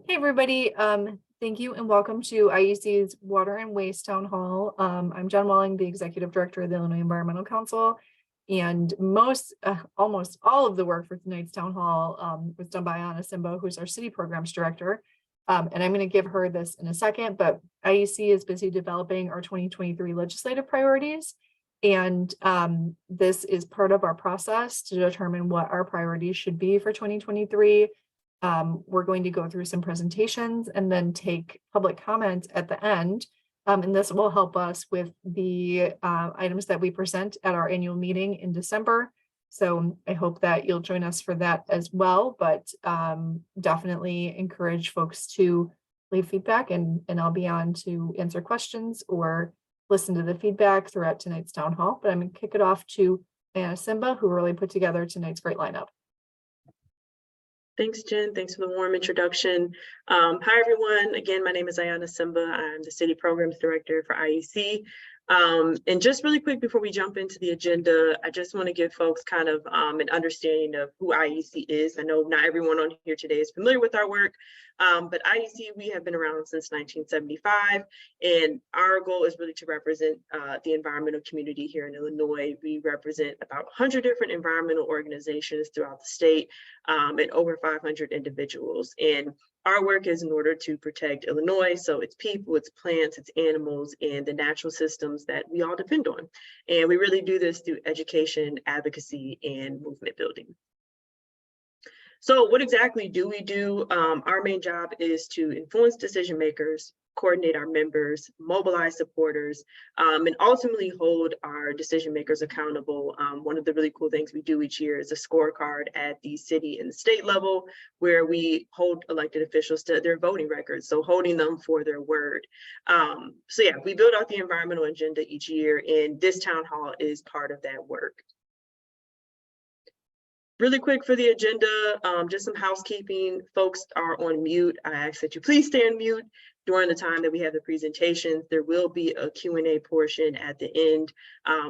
Hey, everybody. Thank you and welcome to IEC's Water and Waste Town Hall. I'm Jen Walling, the Executive Director of the Illinois Environmental Council, and almost all of the work for tonight's Town Hall was done by Iyana Simba, who's our City Programs Director. And I'm going to give her this in a second, but IEC is busy developing our 2023 legislative priorities. And this is part of our process to determine what our priorities should be for 2023. We're going to go through some presentations and then take public comments at the end. And this will help us with the items that we present at our annual meeting in December. So I hope that you'll join us for that as well, but definitely encourage folks to leave feedback and I'll be on to answer questions or listen to the feedback throughout tonight's town hall. But I'm going to kick it off to Iyana Simba, who really put together tonight's great lineup. Thanks, Jen. Thanks for the warm introduction. Hi, everyone. Again, my name is Iyana Simba. I'm the City Programs Director for IEC. And just really quick before we jump into the agenda, I just want to give folks kind of an understanding of who IEC is. I know not everyone on here today is familiar with our work, but IEC, we have been around since 1975, and our goal is really to represent the environmental community here in Illinois. We represent about 100 different environmental organizations throughout the state and over 500 individuals. And our work is in order to protect Illinois, so its people, its plants, its animals, and the natural systems that we all depend on. And we really do this through education, advocacy, and movement building. So what exactly do we do? Our main job is to influence decision makers, coordinate our members, mobilize supporters, and ultimately hold our decision makers accountable. One of the really cool things we do each year is a scorecard at the city and the state level, where we hold elected officials to their voting records, so holding them for their word. So yeah, we build out the environmental agenda each year, and this town hall is part of that work. Really quick for the agenda, just some housekeeping. Folks are on mute. I ask that you please stay on mute during the time that we have the presentations. There will be a Q&A portion at the end.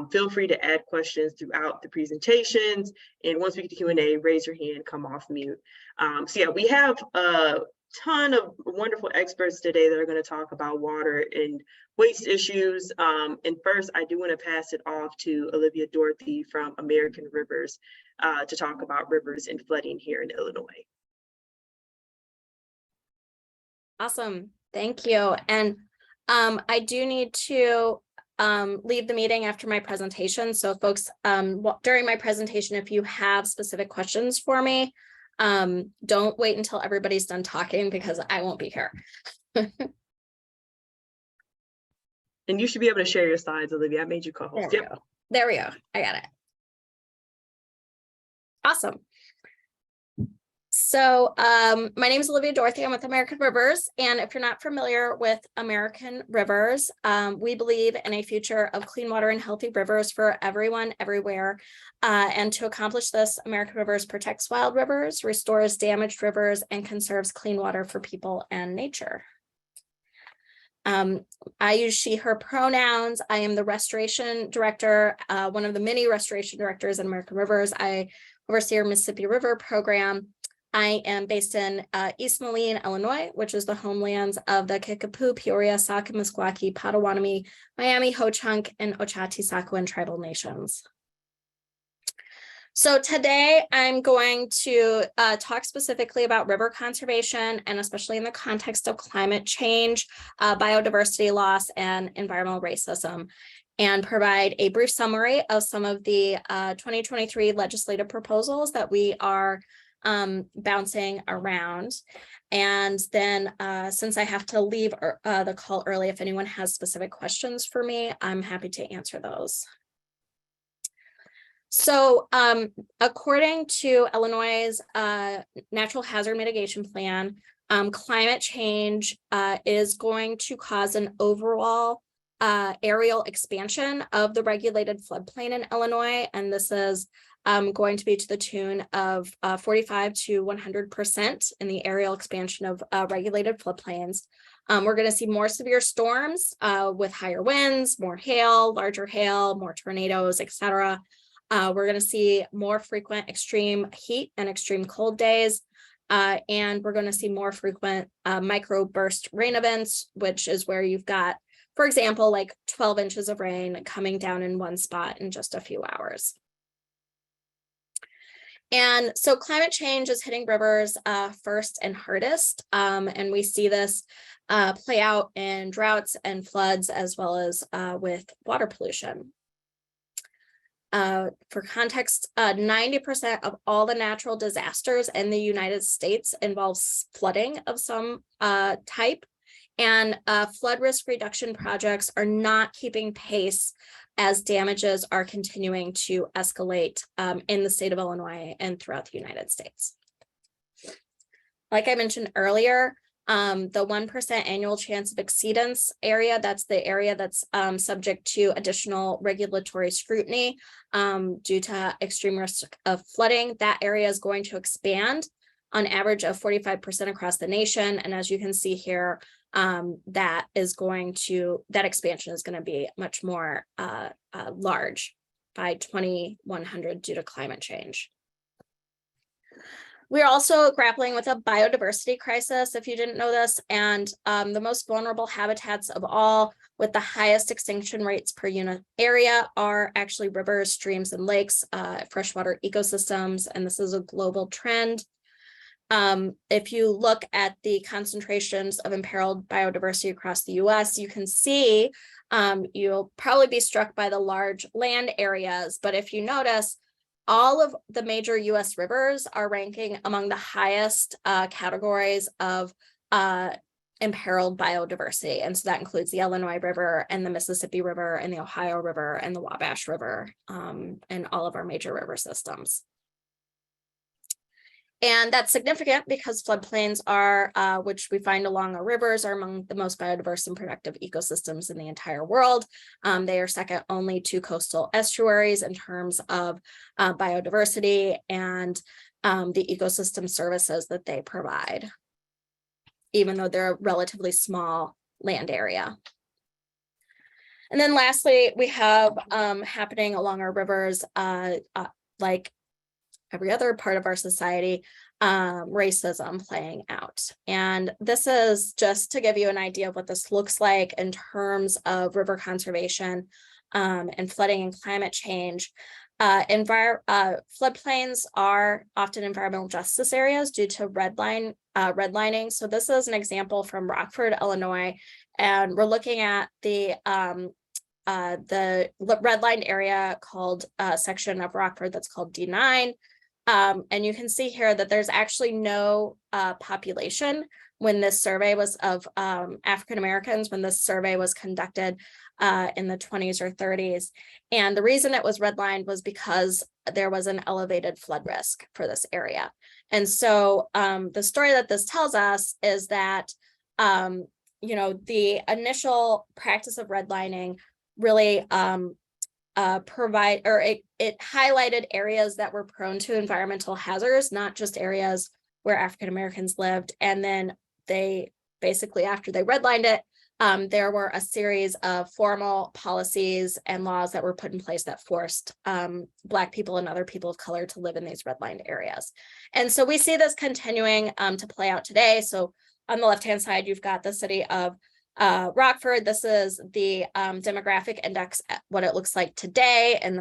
Feel free to add questions throughout the presentations. And once we get to Q&A, raise your hand, come off mute. So yeah, we have a ton of wonderful experts today that are going to talk about water and waste issues. And first, I do want to pass it off to Olivia Dorothy from American Rivers to talk about rivers and flooding here in Illinois. Awesome. Thank you. And I do need to leave the meeting after my presentation. So folks, during my presentation, if you have specific questions for me, don't wait until everybody's done talking because I won't be here. And you should be able to share your slides, Olivia. I made you co-host. There we go. There we go. I got it. Awesome. So my name is Olivia Dorothy. I'm with American Rivers. And if you're not familiar with American Rivers, we believe in a future of clean water and healthy rivers for everyone, everywhere. And to accomplish this, American Rivers protects wild rivers, restores damaged rivers, and conserves clean water for people and nature. I use she, her pronouns. I am the restoration director, one of the many restoration directors at American Rivers. I oversee our Mississippi River program. I am based in East Moline, Illinois, which is the homelands of the Kickapoo, Peoria, Sauk, Meskwaki, Potawatomi, Miami, Ho-Chunk, and Ochati-Sacoan tribal nations. So today I'm going to talk specifically about river conservation, and especially in the context of climate change, biodiversity loss, and environmental racism, and provide a brief summary of some of the 2023 legislative proposals that we are bouncing around. And then since I have to leave the call early, if anyone has specific questions for me, I'm happy to answer those. So according to Illinois' Natural Hazard Mitigation Plan, climate change is going to cause an overall aerial expansion of the regulated floodplain in Illinois. And this is going to be to the tune of 45 to 100% in the aerial expansion of regulated floodplains. We're going to see more severe storms with higher winds, more hail, larger hail, more tornadoes, etc. We're going to see more frequent extreme heat and extreme cold days. And we're going to see more frequent microburst rain events, which is where you've got, for example, like 12 inches of rain coming down in one spot in just a few hours. And so climate change is hitting rivers first and hardest. And we see this play out in droughts and floods, as well as with water pollution. For context, 90% of all the natural disasters in the United States involves flooding of some type, and flood risk reduction projects are not keeping pace as damages are continuing to escalate in the state of Illinois and throughout the United States. Like I mentioned earlier, the 1% annual chance of exceedance area, that's the area that's subject to additional regulatory scrutiny due to extreme risk of flooding. That area is going to expand on average of 45% across the nation. And as you can see here, that expansion is going to be much more large by 2100 due to climate change. We're also grappling with a biodiversity crisis, if you didn't know this, and the most vulnerable habitats of all with the highest extinction rates per unit area are actually rivers, streams, and lakes, freshwater ecosystems, and this is a global trend. If you look at the concentrations of imperiled biodiversity across the US, you can see you'll probably be struck by the large land areas, but if you notice, all of the major US rivers are ranking among the highest categories of imperiled biodiversity. And so that includes the Illinois River and the Mississippi River and the Ohio River and the Wabash River and all of our major river systems. And that's significant because floodplains are, which we find along our rivers, are among the most biodiverse and productive ecosystems in the entire world. They are second only to coastal estuaries in terms of biodiversity and the ecosystem services that they provide, even though they're a relatively small land area. And then lastly, we have happening along our rivers, like every other part of our society, racism playing out. And this is just to give you an idea of what this looks like in terms of river conservation and flooding and climate change. Floodplains are often environmental justice areas due to redlining. So this is an example from Rockford, Illinois, and we're looking at the redlined area called section of Rockford that's called D9. And you can see here that there's actually no population when this survey was of African Americans, when this survey was conducted in the 20s or 30s. And the reason it was redlined was because there was an elevated flood risk for this area. And so the story that this tells us is that, the initial practice of redlining really it highlighted areas that were prone to environmental hazards, not just areas where African Americans lived. And then they basically, after they redlined it, there were a series of formal policies and laws that were put in place that forced Black people and other people of color to live in these redlined areas. And so we see this continuing to play out today. So on the left-hand side, you've got the city of Rockford. This is the demographic index, what it looks like today and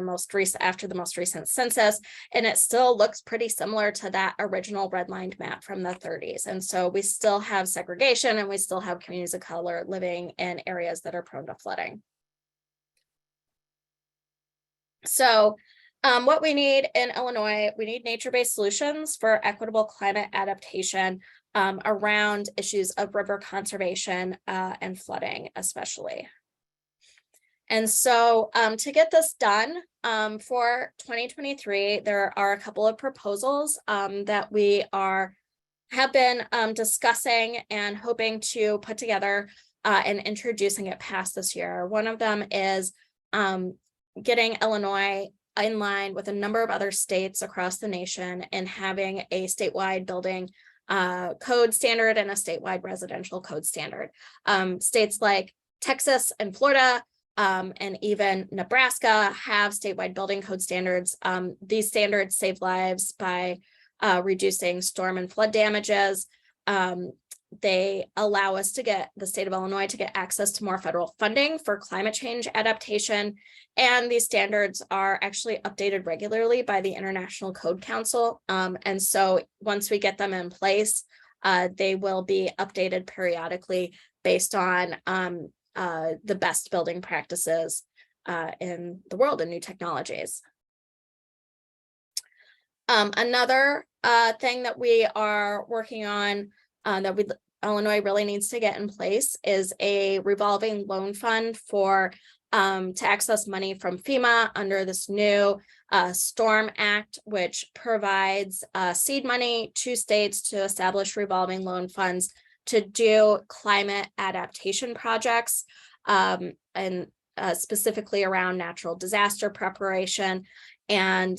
after the most recent census, and it still looks pretty similar to that original redlined map from the 30s. And so we still have segregation and we still have communities of color living in areas that are prone to flooding. So what we need in Illinois, we need nature-based solutions for equitable climate adaptation around issues of river conservation and flooding, especially. And so to get this done for 2023, there are a couple of proposals that we have been discussing and hoping to put together and introducing it past this year. One of them is getting Illinois in line with a number of other states across the nation and having a statewide building code standard and a statewide residential code standard. States like Texas and Florida and even Nebraska have statewide building code standards. These standards save lives by reducing storm and flood damages. They allow us to get the state of Illinois to get access to more federal funding for climate change adaptation. And these standards are actually updated regularly by the International Code Council. And so once we get them in place, they will be updated periodically based on the best building practices in the world and new technologies. Another thing that we are working on Illinois really needs to get in place is a revolving loan fund for to access money from FEMA under this new Storm Act, which provides seed money to states to establish revolving loan funds to do climate adaptation projects, and specifically around natural disaster preparation. And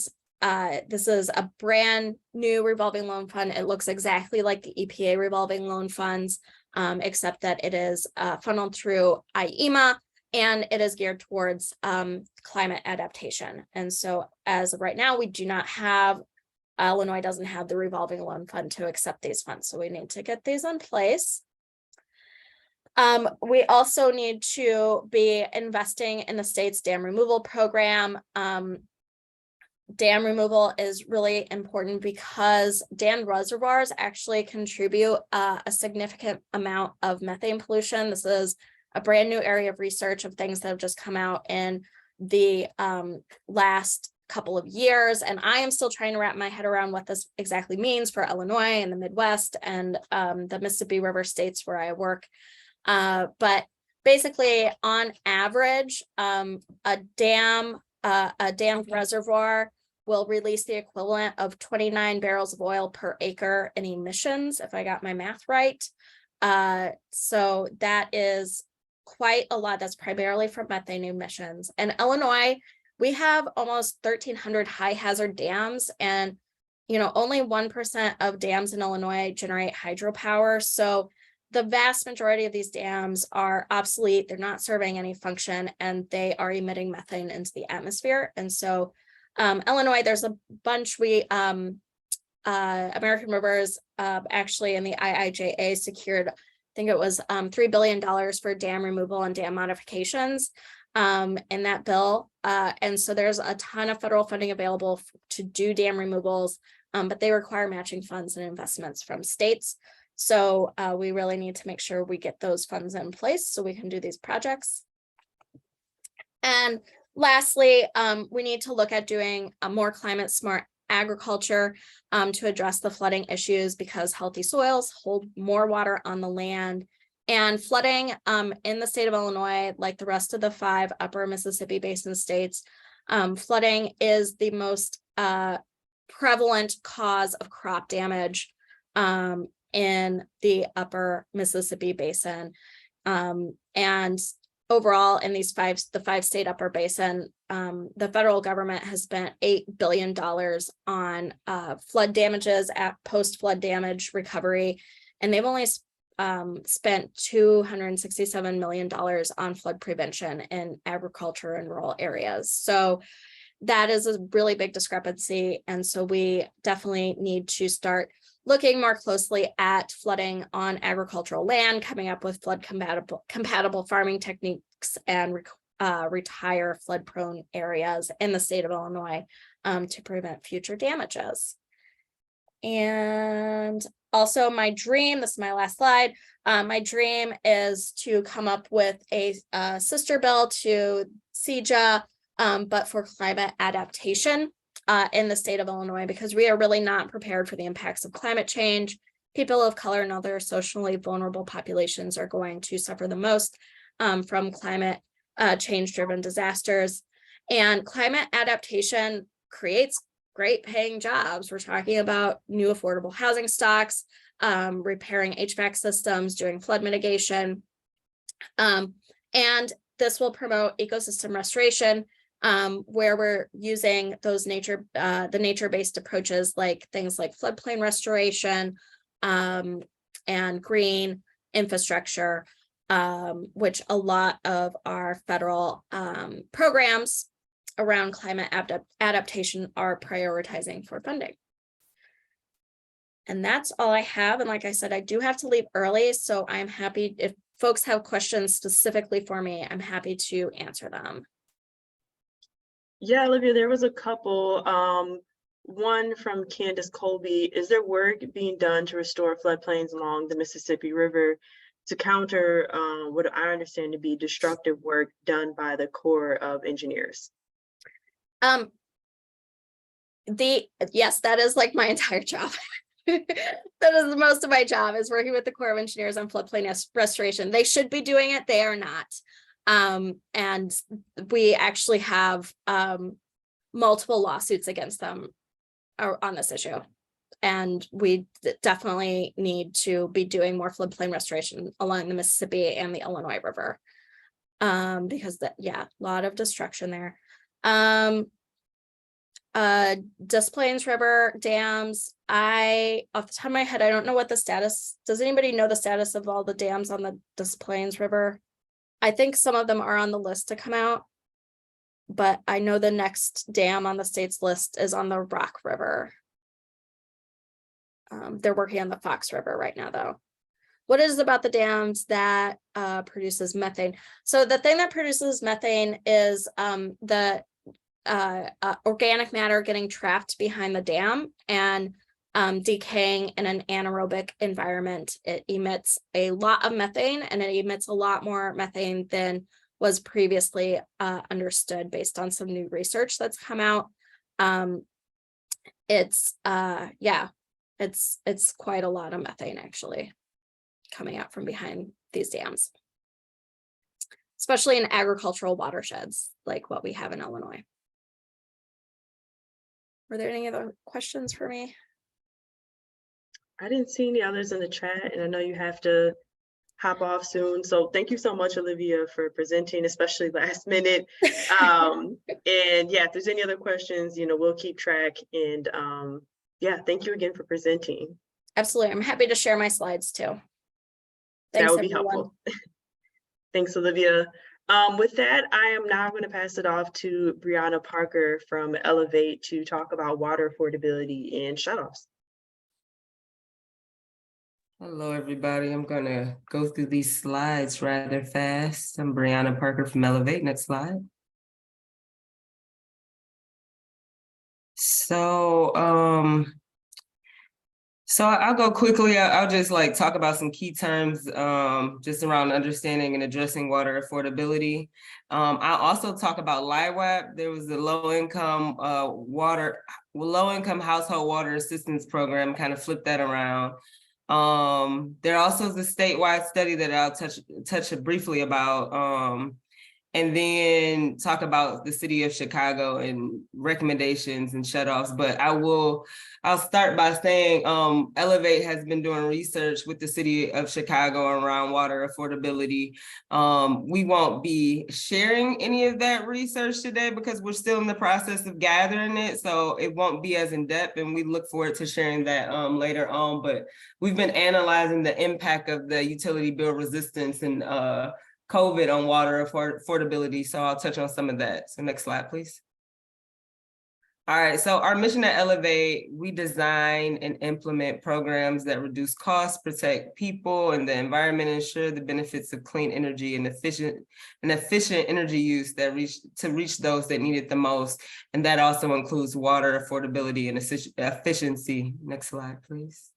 this is a brand new revolving loan fund. It looks exactly like the EPA revolving loan funds, except that it is funneled through Iyana, and it is geared towards climate adaptation. And so as of right now, we do not have, Illinois doesn't have the revolving loan fund to accept these funds. So we need to get these in place. We also need to be investing in the state's dam removal program. Dam removal is really important because dam reservoirs actually contribute a significant amount of methane pollution. This is a brand new area of research of things that have just come out in the last couple of years. And I am still trying to wrap my head around what this exactly means for Illinois and the Midwest and the Mississippi River states where I work. But basically, on average, a dam reservoir will release the equivalent of 29 barrels of oil per acre in emissions, if I got my math right. So that is quite a lot. That's primarily from methane emissions. And Illinois, we have almost 1,300 high hazard dams, and only 1% of dams in Illinois generate hydropower. So the vast majority of these dams are obsolete. They're not serving any function, and they are emitting methane into the atmosphere. And so Illinois, there's a bunch American Rivers actually in the IIJA secured, I think it was $3 billion for dam removal and dam modifications in that bill. And so there's a ton of federal funding available to do dam removals, but they require matching funds and investments from states. So we really need to make sure we get those funds in place so we can do these projects. And lastly, we need to look at doing a more climate smart agriculture to address the flooding issues, because healthy soils hold more water on the land. And flooding in the state of Illinois, like the rest of the 5 upper Mississippi Basin states, flooding is the most prevalent cause of crop damage in the upper Mississippi Basin. And overall, in the 5-state upper basin, the federal government has spent $8 billion on flood damages, at post-flood damage recovery, and they've only spent $267 million on flood prevention in agriculture and rural areas. So that is a really big discrepancy. And so we definitely need to start looking more closely at flooding on agricultural land, coming up with flood compatible farming techniques, and retire flood prone areas in the state of Illinois to prevent future damages. And also my dream, this is my last slide, my dream is to come up with a sister bill to CEJA, but for climate adaptation in the state of Illinois, because we are really not prepared for the impacts of climate change. People of color and other socially vulnerable populations are going to suffer the most from climate change-driven disasters. And climate adaptation creates great paying jobs. We're talking about new affordable housing stocks, repairing HVAC systems, doing flood mitigation. And this will promote ecosystem restoration, where we're using those the nature-based approaches, like things like floodplain restoration and green infrastructure, which a lot of our federal programs around climate adaptation are prioritizing for funding. And that's all I have. And like I said, I do have to leave early, so I'm happy if folks have questions specifically for me, I'm happy to answer them. Yeah, Olivia, there was a couple. One from Candace Colby. Is there work being done to restore floodplains along the Mississippi River to counter what I understand to be destructive work done by the Corps of Engineers? Yes, that is like my entire job. That is the most of my job, is working with the Corps of Engineers on floodplain restoration. They should be doing it, they are not. And we actually have multiple lawsuits against them on this issue. And we definitely need to be doing more floodplain restoration along the Mississippi and the Illinois River. Because a lot of destruction there. Des Plaines River dams, off the top of my head, I don't know what the status, does anybody know the status of all the dams on the Des Plaines River? I think some of them are on the list to come out, but I know the next dam on the state's list is on the Rock River. They're working on the Fox River right now, though. What is about the dams that produces methane? So the thing that produces methane is the organic matter getting trapped behind the dam and decaying in an anaerobic environment. It emits a lot of methane, and it emits a lot more methane than was previously understood based on some new research that's come out. It's quite a lot of methane actually coming out from behind these dams, especially in agricultural watersheds like what we have in Illinois. Were there any other questions for me? I didn't see any others in the chat, and I know you have to hop off soon. So thank you so much, Olivia, for presenting, especially last minute. And yeah, if there's any other questions, we'll keep track. And yeah, thank you again for presenting. Absolutely. I'm happy to share my slides too. Thanks, that would be everyone. helpful. Thanks, Olivia. With that, I am now going to pass it off to Brianna Parker from Elevate to talk about water affordability and shutoffs. Hello, everybody. I'm going to go through these slides rather fast. I'm Brianna Parker from Elevate. Next slide. So I'll go quickly. I'll just talk about some key terms just around understanding and addressing water affordability. I'll also talk about LIWAP. There was the low-income household water assistance program, kind of flip that around. There also is a statewide study that I'll touch briefly about, and then talk about the city of Chicago and recommendations and shutoffs. But I'll start by saying Elevate has been doing research with the city of Chicago around water affordability. We won't be sharing any of that research today because we're still in the process of gathering it, so it won't be as in-depth, and we look forward to sharing that later on. But we've been analyzing the impact of the utility bill resistance and COVID on water affordability, so I'll touch on some of that. So next slide, please. All right, so our mission at Elevate, we design and implement programs that reduce costs, protect people and the environment, ensure the benefits of clean energy and efficient energy use that reach those that need it the most. And that also includes water affordability and efficiency. Next slide, please.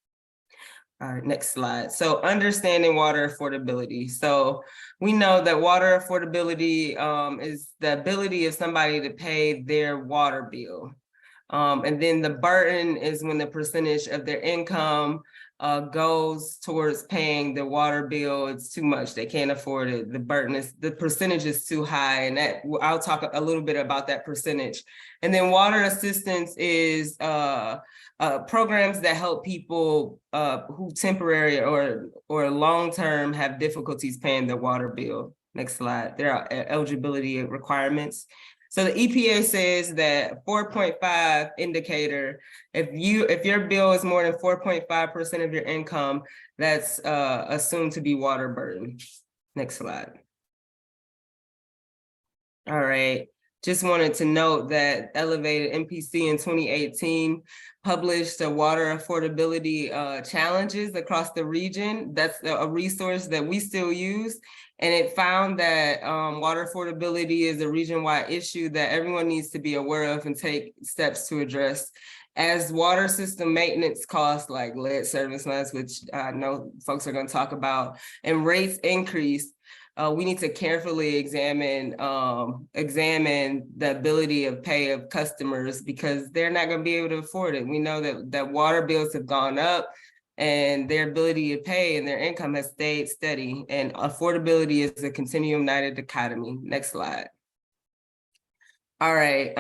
All right, next slide. So understanding water affordability. So we know that water affordability is the ability of somebody to pay their water bill. And then the burden is when the percentage of their income goes towards paying the water bill. It's too much, they can't afford it. The percentage is too high, and that I'll talk a little bit about that percentage. And then water assistance is programs that help people who temporary or long-term have difficulties paying their water bill. Next slide. There are eligibility requirements. So the EPA says that 4.5 indicator, if your bill is more than 4.5% of your income, that's assumed to be water burden. Next slide. All right. just wanted to note that Elevated MPC in 2018 published a water affordability challenges across the region. That's a resource that we still use. And it found that water affordability is a region-wide issue that everyone needs to be aware of and take steps to address. As water system maintenance costs like lead service lines, which I know folks are going to talk about, and rates increase, we need to carefully examine the ability of pay of customers, because they're not going to be able to afford it. We know that water bills have gone up, and their ability to pay and their income has stayed steady. And affordability is a continuum, not a dichotomy. Next slide. All right,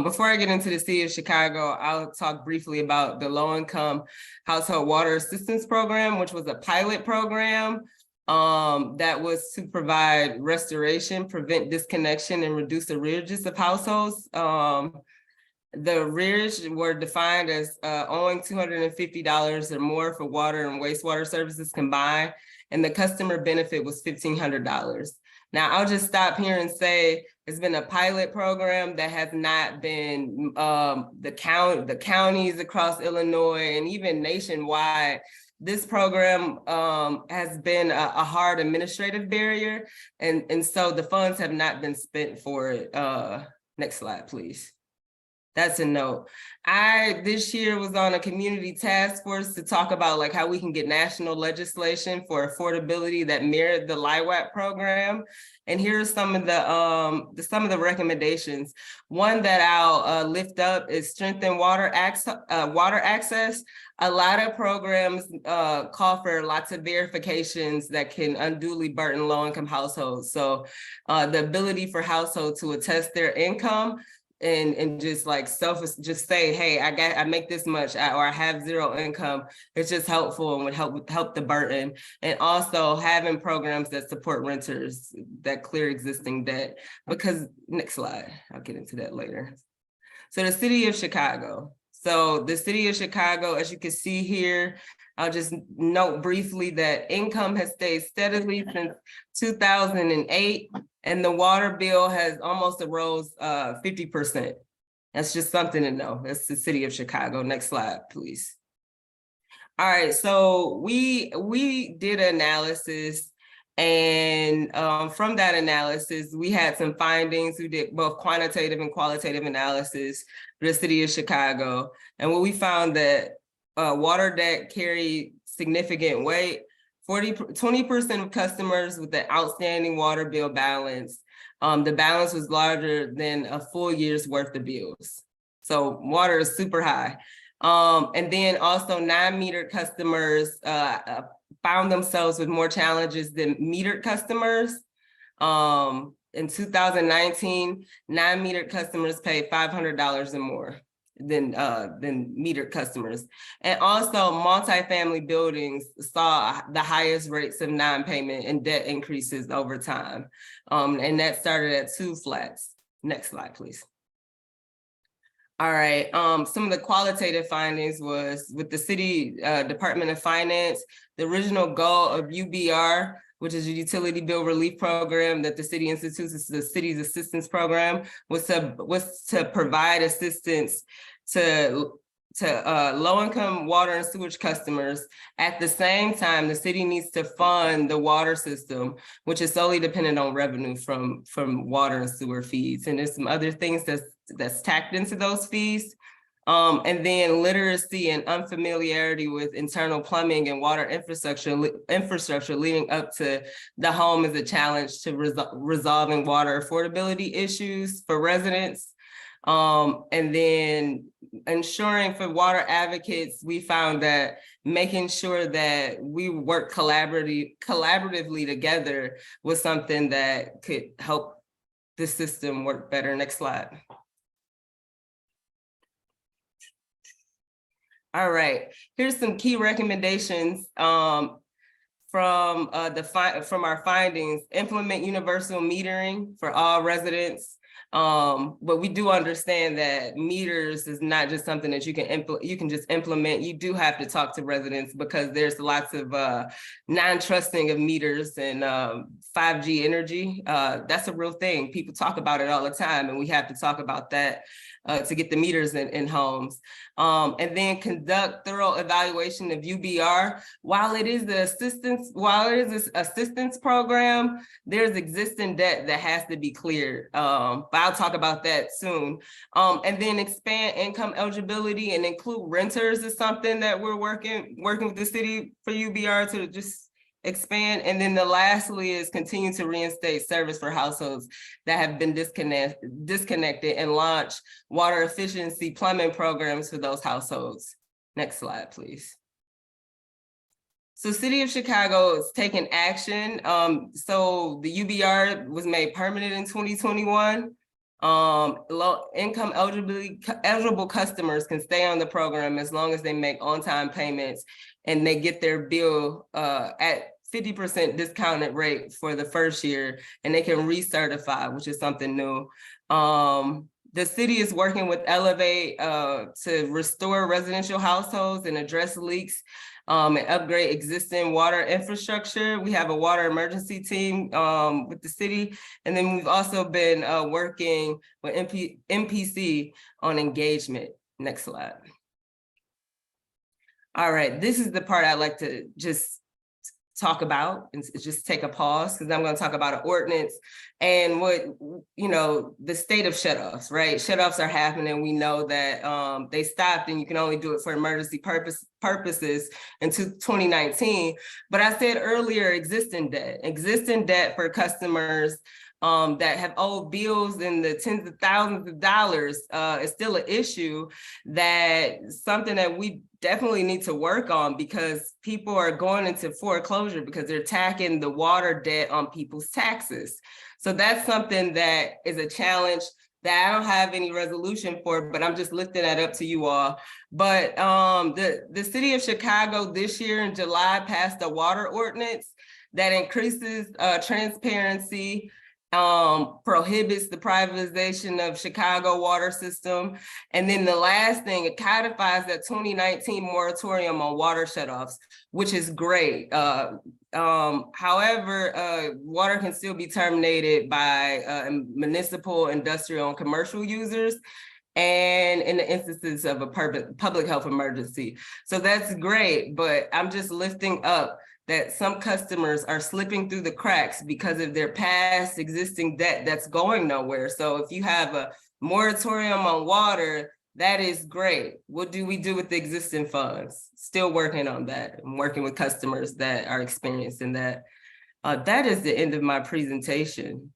before I get into the city of Chicago, I'll talk briefly about the low-income household water assistance program, which was a pilot program that was to provide restoration, prevent disconnection, and reduce the arrearages of households. The arrears were defined as owing $250 or more for water and wastewater services combined, and the customer benefit was $1,500. Now, I'll just stop here and say it's been a pilot program that has not been the counties across Illinois and even nationwide. This program has been a hard administrative barrier, and so the funds have not been spent for it. Next slide, please. That's a note. I this year was on a community task force to talk about like how we can get national legislation for affordability that mirrored the LIWAP program. And here are some of the recommendations. One that I'll lift up is strengthen water access. A lot of programs call for lots of verifications that can unduly burden low-income households. So the ability for households to attest their income and just like just say, hey, I make this much, or I have zero income. It's just helpful and would help the burden. And also having programs that support renters that clear existing debt. Because next slide, I'll get into that later. So the city of Chicago. So the city of Chicago, as you can see here, I'll just note briefly that income has stayed steadily since 2008, and the water bill has almost arose 50%. That's just something to know. That's the city of Chicago. Next slide, please. All right, so we did analysis, and from that analysis, we had some findings. We did both quantitative and qualitative analysis for the city of Chicago. And what we found that water debt carried significant weight. 20% of customers with the outstanding water bill balance, the balance was larger than a full year's worth of bills. So water is super high. And then also non-metered customers found themselves with more challenges than metered customers. In 2019, non-metered customers paid $500 or more than metered customers. And also multifamily buildings saw the highest rates of non-payment and debt increases over time. And that started at 2 flats. Next slide, please. All right, some of the qualitative findings was with the city Department of Finance, the original goal of UBR, which is a utility bill relief program that the city institutes, is the city's assistance program, was to provide assistance to low-income water and sewage customers. At the same time, the city needs to fund the water system, which is solely dependent on revenue from water and sewer fees. And there's some other things that's tacked into those fees. And then literacy and unfamiliarity with internal plumbing and water infrastructure leading up to the home is a challenge to resolving water affordability issues for residents. And then ensuring for water advocates, we found that making sure that we work collaboratively together was something that could help the system work better. Next slide. All right, here's some key recommendations from our findings. Implement universal metering for all residents. But we do understand that meters is not just something that you can just implement. You do have to talk to residents because there's lots of non-trusting of meters and 5G energy. That's a real thing. People talk about it all the time, and we have to talk about that to get the meters in homes. And then conduct thorough evaluation of UBR. While it is an assistance program, there's existing debt that has to be cleared. But I'll talk about that soon. And then expand income eligibility and include renters is something that we're working with the city for UBR to just expand. And then the lastly is continue to reinstate service for households that have been disconnected and launch water efficiency plumbing programs for those households. Next slide, please. So City of Chicago is taking action. So the UBR was made permanent in 2021. Low income eligible customers can stay on the program as long as they make on-time payments and they get their bill at 50% discounted rate for the first year, and they can recertify, which is something new. The city is working with Elevate to restore residential households and address leaks and upgrade existing water infrastructure. We have a water emergency team with the city. And then we've also been working with MPC on engagement. Next slide. All right, this is the part I'd like to just talk about and just take a pause because I'm going to talk about an ordinance and what, the state of shutoffs, right? Shutoffs are happening. We know that they stopped and you can only do it for emergency purposes until 2019. But I said earlier, existing debt for customers that have owed bills in the tens of thousands of dollars is still an issue, something that we definitely need to work on because people are going into foreclosure because they're tacking the water debt on people's taxes. So that's something that is a challenge that I don't have any resolution for, but I'm just lifting that up to you all. But the city of Chicago this year in July passed a water ordinance that increases transparency, prohibits the privatization of Chicago water system. And then the last thing, it codifies that 2019 moratorium on water shutoffs, which is great. However, water can still be terminated by municipal, industrial, and commercial users, and in the instances of a public health emergency. So that's great, but I'm just lifting up that some customers are slipping through the cracks because of their past existing debt that's going nowhere. So if you have a moratorium on water, that is great. What do we do with the existing funds? Still working on that. I'm working with customers that are experiencing that. That is the end of my presentation.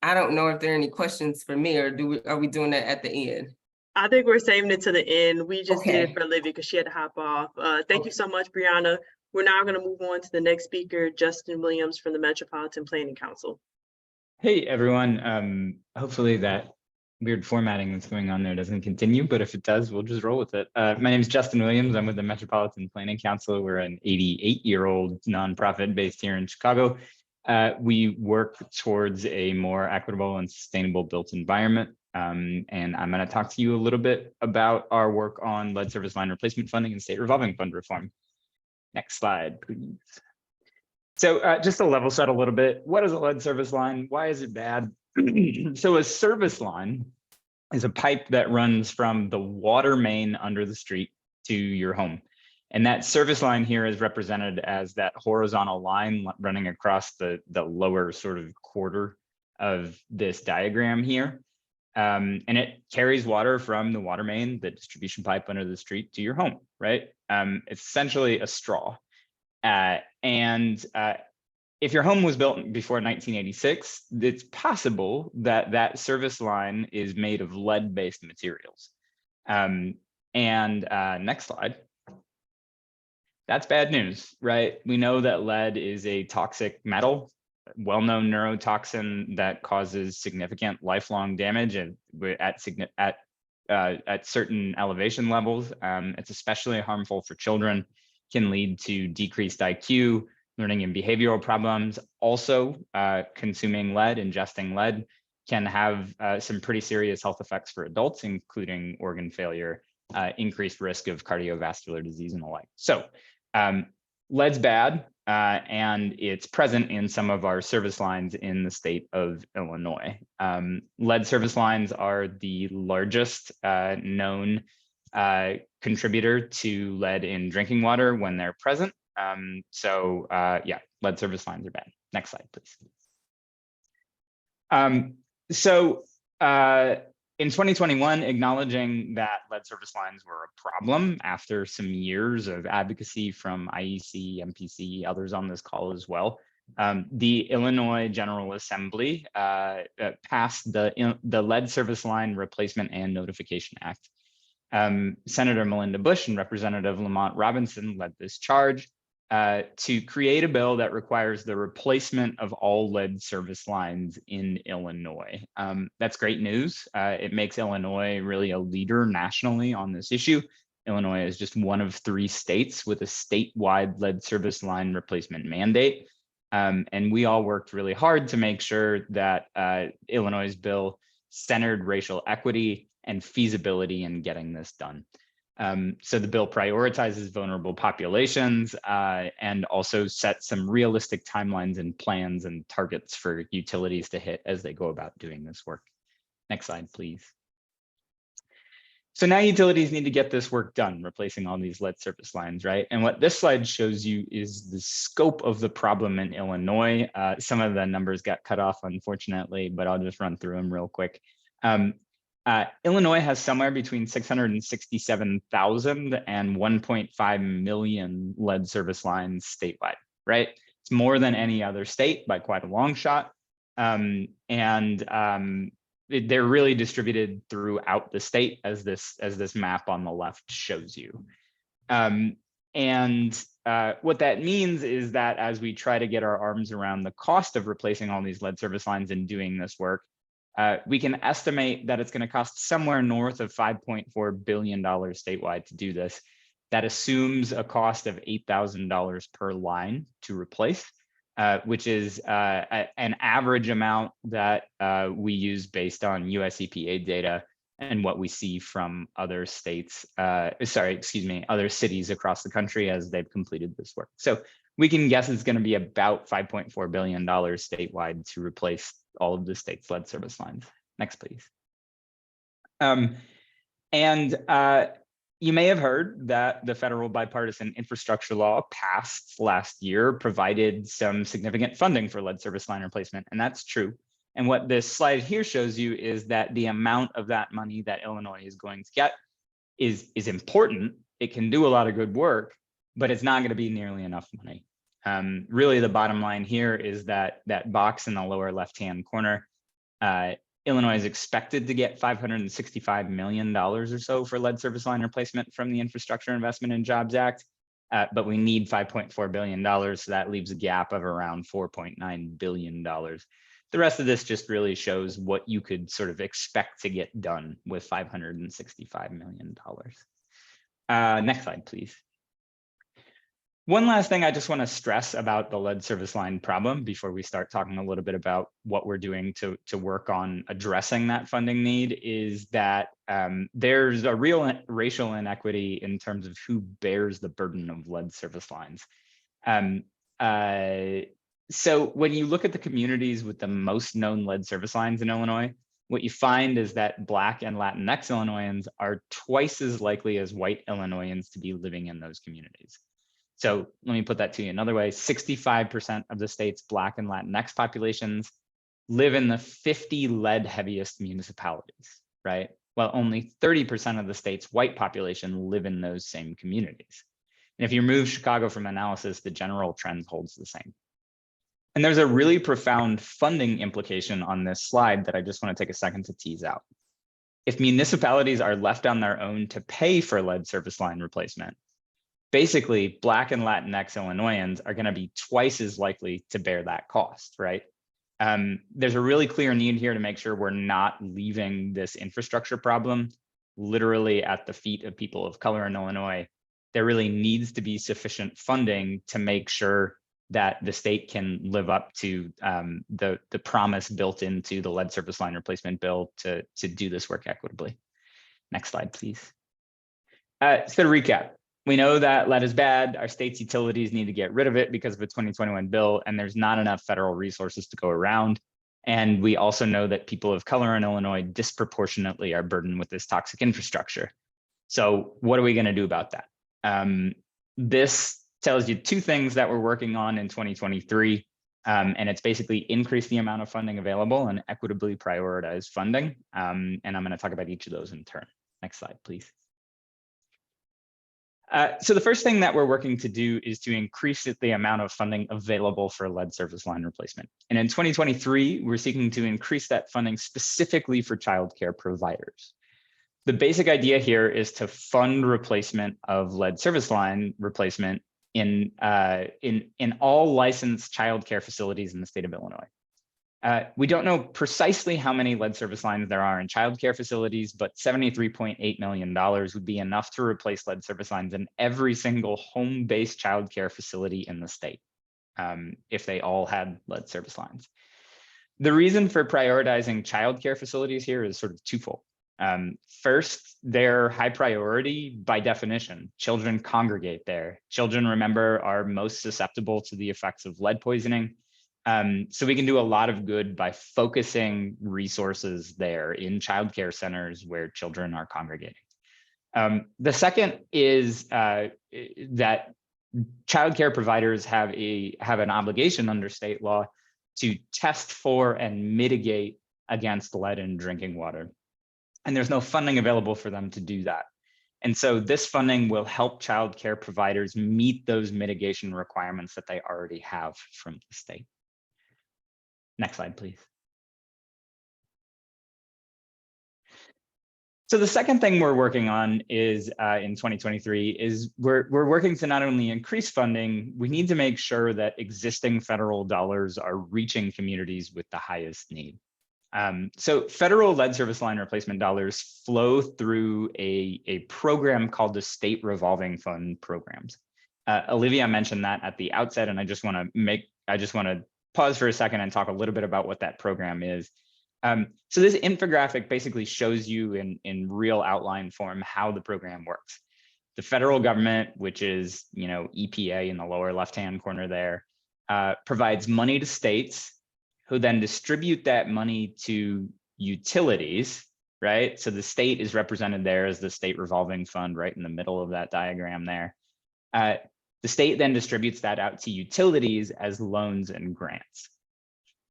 I don't know if there are any questions for me, or are we doing that at the end? I think we're saving it to the end. We just did it for Olivia because she had to hop off. Thank you so much, Brianna. We're now going to move on to the next speaker, Justin Williams from the Metropolitan Planning Council. Hey, everyone. Hopefully that weird formatting that's going on there doesn't continue, but if it does, we'll just roll with it. My name is Justin Williams. I'm with the Metropolitan Planning Council. We're an 88-year-old nonprofit based here in Chicago. We work towards a more equitable and sustainable built environment. And I'm going to talk to you a little bit about our work on lead service line replacement funding and state revolving fund reform. Next slide, please. So just to level set a little bit, what is a lead service line? Why is it bad? So a service line is a pipe that runs from the water main under the street to your home. And that service line here is represented as that horizontal line running across the lower sort of quarter of this diagram here. And it carries water from the water main, the distribution pipe under the street, to your home, right? It's essentially a straw. If your home was built before 1986, it's possible that that service line is made of lead-based materials. Next slide. That's bad news, right? We know that lead is a toxic metal, well-known neurotoxin that causes significant lifelong damage at certain elevation levels. It's especially harmful for children, can lead to decreased IQ, Learning and behavioral problems, also consuming lead, ingesting lead, can have some pretty serious health effects for adults, including organ failure, increased risk of cardiovascular disease and the like. So lead's bad, and it's present in some of our service lines in the state of Illinois. Lead service lines are the largest known contributor to lead in drinking water when they're present. Yeah, lead service lines are bad. Next slide, please. In 2021, acknowledging that lead service lines were a problem after some years of advocacy from IEC, MPC, others on this call as well, the Illinois General Assembly passed the Lead Service Line Replacement and Notification Act. Senator Melinda Bush and Representative Lamont Robinson led this charge to create a bill that requires the replacement of all lead service lines in Illinois. That's great news. It makes Illinois really a leader nationally on this issue. Illinois is just one of 3 states with a statewide lead service line replacement mandate. And we all worked really hard to make sure that Illinois' bill centered racial equity and feasibility in getting this done. So the bill prioritizes vulnerable populations and also sets some realistic timelines and plans and targets for utilities to hit as they go about doing this work. Next slide, please. So now utilities need to get this work done, replacing all these lead service lines, right? And what this slide shows you is the scope of the problem in Illinois. Some of the numbers got cut off, unfortunately, but I'll just run through them real quick. Illinois has somewhere between 667,000 and 1.5 million lead service lines statewide, right? It's more than any other state by quite a long shot. They're really distributed throughout the state, as this map on the left shows you. What that means is that as we try to get our arms around the cost of replacing all these lead service lines and doing this work, we can estimate that it's going to cost somewhere north of $5.4 billion statewide to do this. That assumes a cost of $8,000 per line to replace, which is an average amount that we use based on US EPA data and what we see from other states, other cities across the country as they've completed this work. So we can guess it's going to be about $5.4 billion statewide to replace all of the state's lead service lines. Next, please. You may have heard that the federal bipartisan infrastructure law passed last year provided some significant funding for lead service line replacement, and that's true. And what this slide here shows you is that the amount of that money that Illinois is going to get is important. It can do a lot of good work, but it's not going to be nearly enough money. Really, the bottom line here is that box in the lower left-hand corner, Illinois is expected to get $565 million or so for lead service line replacement from the Infrastructure Investment and Jobs Act, but we need $5.4 billion, so that leaves a gap of around $4.9 billion. The rest of this just really shows what you could sort of expect to get done with $565 million. Next slide, please. One last thing I just want to stress about the lead service line problem before we start talking a little bit about what we're doing to work on addressing that funding need is that there's a real racial inequity in terms of who bears the burden of lead service lines. So when you look at the communities with the most known lead service lines in Illinois, what you find is that Black and Latinx Illinoisans are twice as likely as white Illinoisans to be living in those communities. So let me put that to you another way. 65% of the state's Black and Latinx populations live in the 50 lead heaviest municipalities, right? While only 30% of the state's white population live in those same communities. And if you remove Chicago from analysis, the general trend holds the same. And there's a really profound funding implication on this slide that I just want to take a second to tease out. If municipalities are left on their own to pay for lead service line replacement, basically Black and Latinx Illinoisans are going to be twice as likely to bear that cost, right? There's a really clear need here to make sure we're not leaving this infrastructure problem literally at the feet of people of color in Illinois. There really needs to be sufficient funding to make sure that the state can live up to the promise built into the lead service line replacement bill to do this work equitably. Next slide, please. So to recap, we know that lead is bad. Our state's utilities need to get rid of it because of a 2021 bill, and there's not enough federal resources to go around. And we also know that people of color in Illinois disproportionately are burdened with this toxic infrastructure. So what are we going to do about that? This tells you two things that we're working on in 2023. And it's basically increase the amount of funding available and equitably prioritize funding. And I'm going to talk about each of those in turn. Next slide, please. So the first thing that we're working to do is to increase the amount of funding available for lead service line replacement. And in 2023, we're seeking to increase that funding specifically for childcare providers. The basic idea here is to fund replacement of lead service line replacement in all licensed childcare facilities in the state of Illinois. We don't know precisely how many lead service lines there are in childcare facilities, but $73.8 million would be enough to replace lead service lines in every single home-based childcare facility in the state, if they all had lead service lines. The reason for prioritizing childcare facilities here is sort of twofold. First, they're high priority by definition. Children congregate there. Children, remember, are most susceptible to the effects of lead poisoning. So we can do a lot of good by focusing resources there in childcare centers where children are congregating. The second is that childcare providers have an obligation under state law to test for and mitigate against lead in drinking water. And there's no funding available for them to do that. And so this funding will help childcare providers meet those mitigation requirements that they already have from the state. Next slide, please. So the second thing we're working on is in 2023 is we're working to not only increase funding, we need to make sure that existing federal dollars are reaching communities with the highest need. So federal lead service line replacement dollars flow through a program called the State Revolving Fund programs. Olivia mentioned that at the outset, and I just want to pause for a second and talk a little bit about what that program is. So this infographic basically shows you in real outline form how the program works. The federal government, which is EPA in the lower left-hand corner there, provides money to states, who then distribute that money to utilities, right? So the state is represented there as the state revolving fund right in the middle of that diagram there. The state then distributes that out to utilities as loans and grants.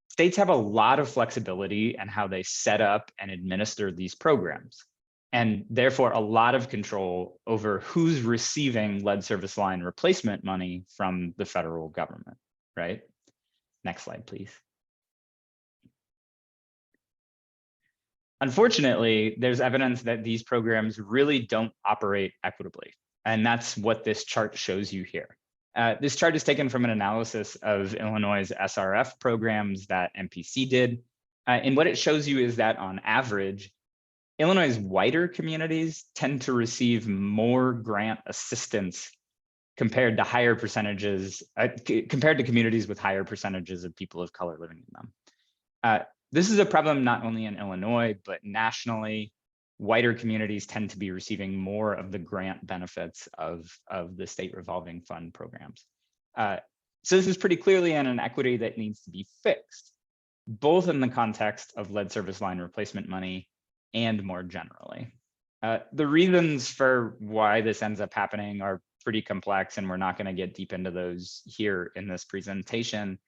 States have a lot of flexibility in how they set up and administer these programs, and therefore a lot of control over who's receiving lead service line replacement money from the federal government, right? Next slide, please. Unfortunately, there's evidence that these programs really don't operate equitably. And that's what this chart shows you here. This chart is taken from an analysis of Illinois' SRF programs that MPC did. And what it shows you is that on average, Illinois' whiter communities tend to receive more grant assistance compared to higher percentages, compared to communities with higher percentages of people of color living in them. This is a problem not only in Illinois, but nationally. Whiter communities tend to be receiving more of the grant benefits of the state revolving fund programs. So this is pretty clearly an inequity that needs to be fixed, both in the context of lead service line replacement money and more generally. The reasons for why this ends up happening are pretty complex, and we're not going to get deep into those here in this presentation.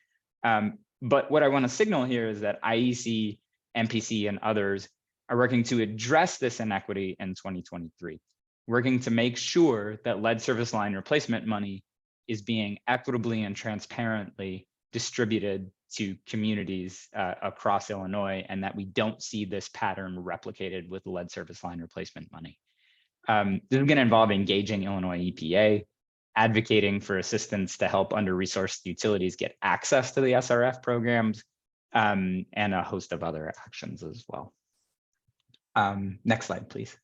But what I want to signal here is that IEC, MPC, and others are working to address this inequity in 2023, working to make sure that lead service line replacement money is being equitably and transparently distributed to communities across Illinois, and that we don't see this pattern replicated with lead service line replacement money. This is going to involve engaging Illinois EPA, advocating for assistance to help under-resourced utilities get access to the SRF programs, and a host of other actions as well. Next slide, please.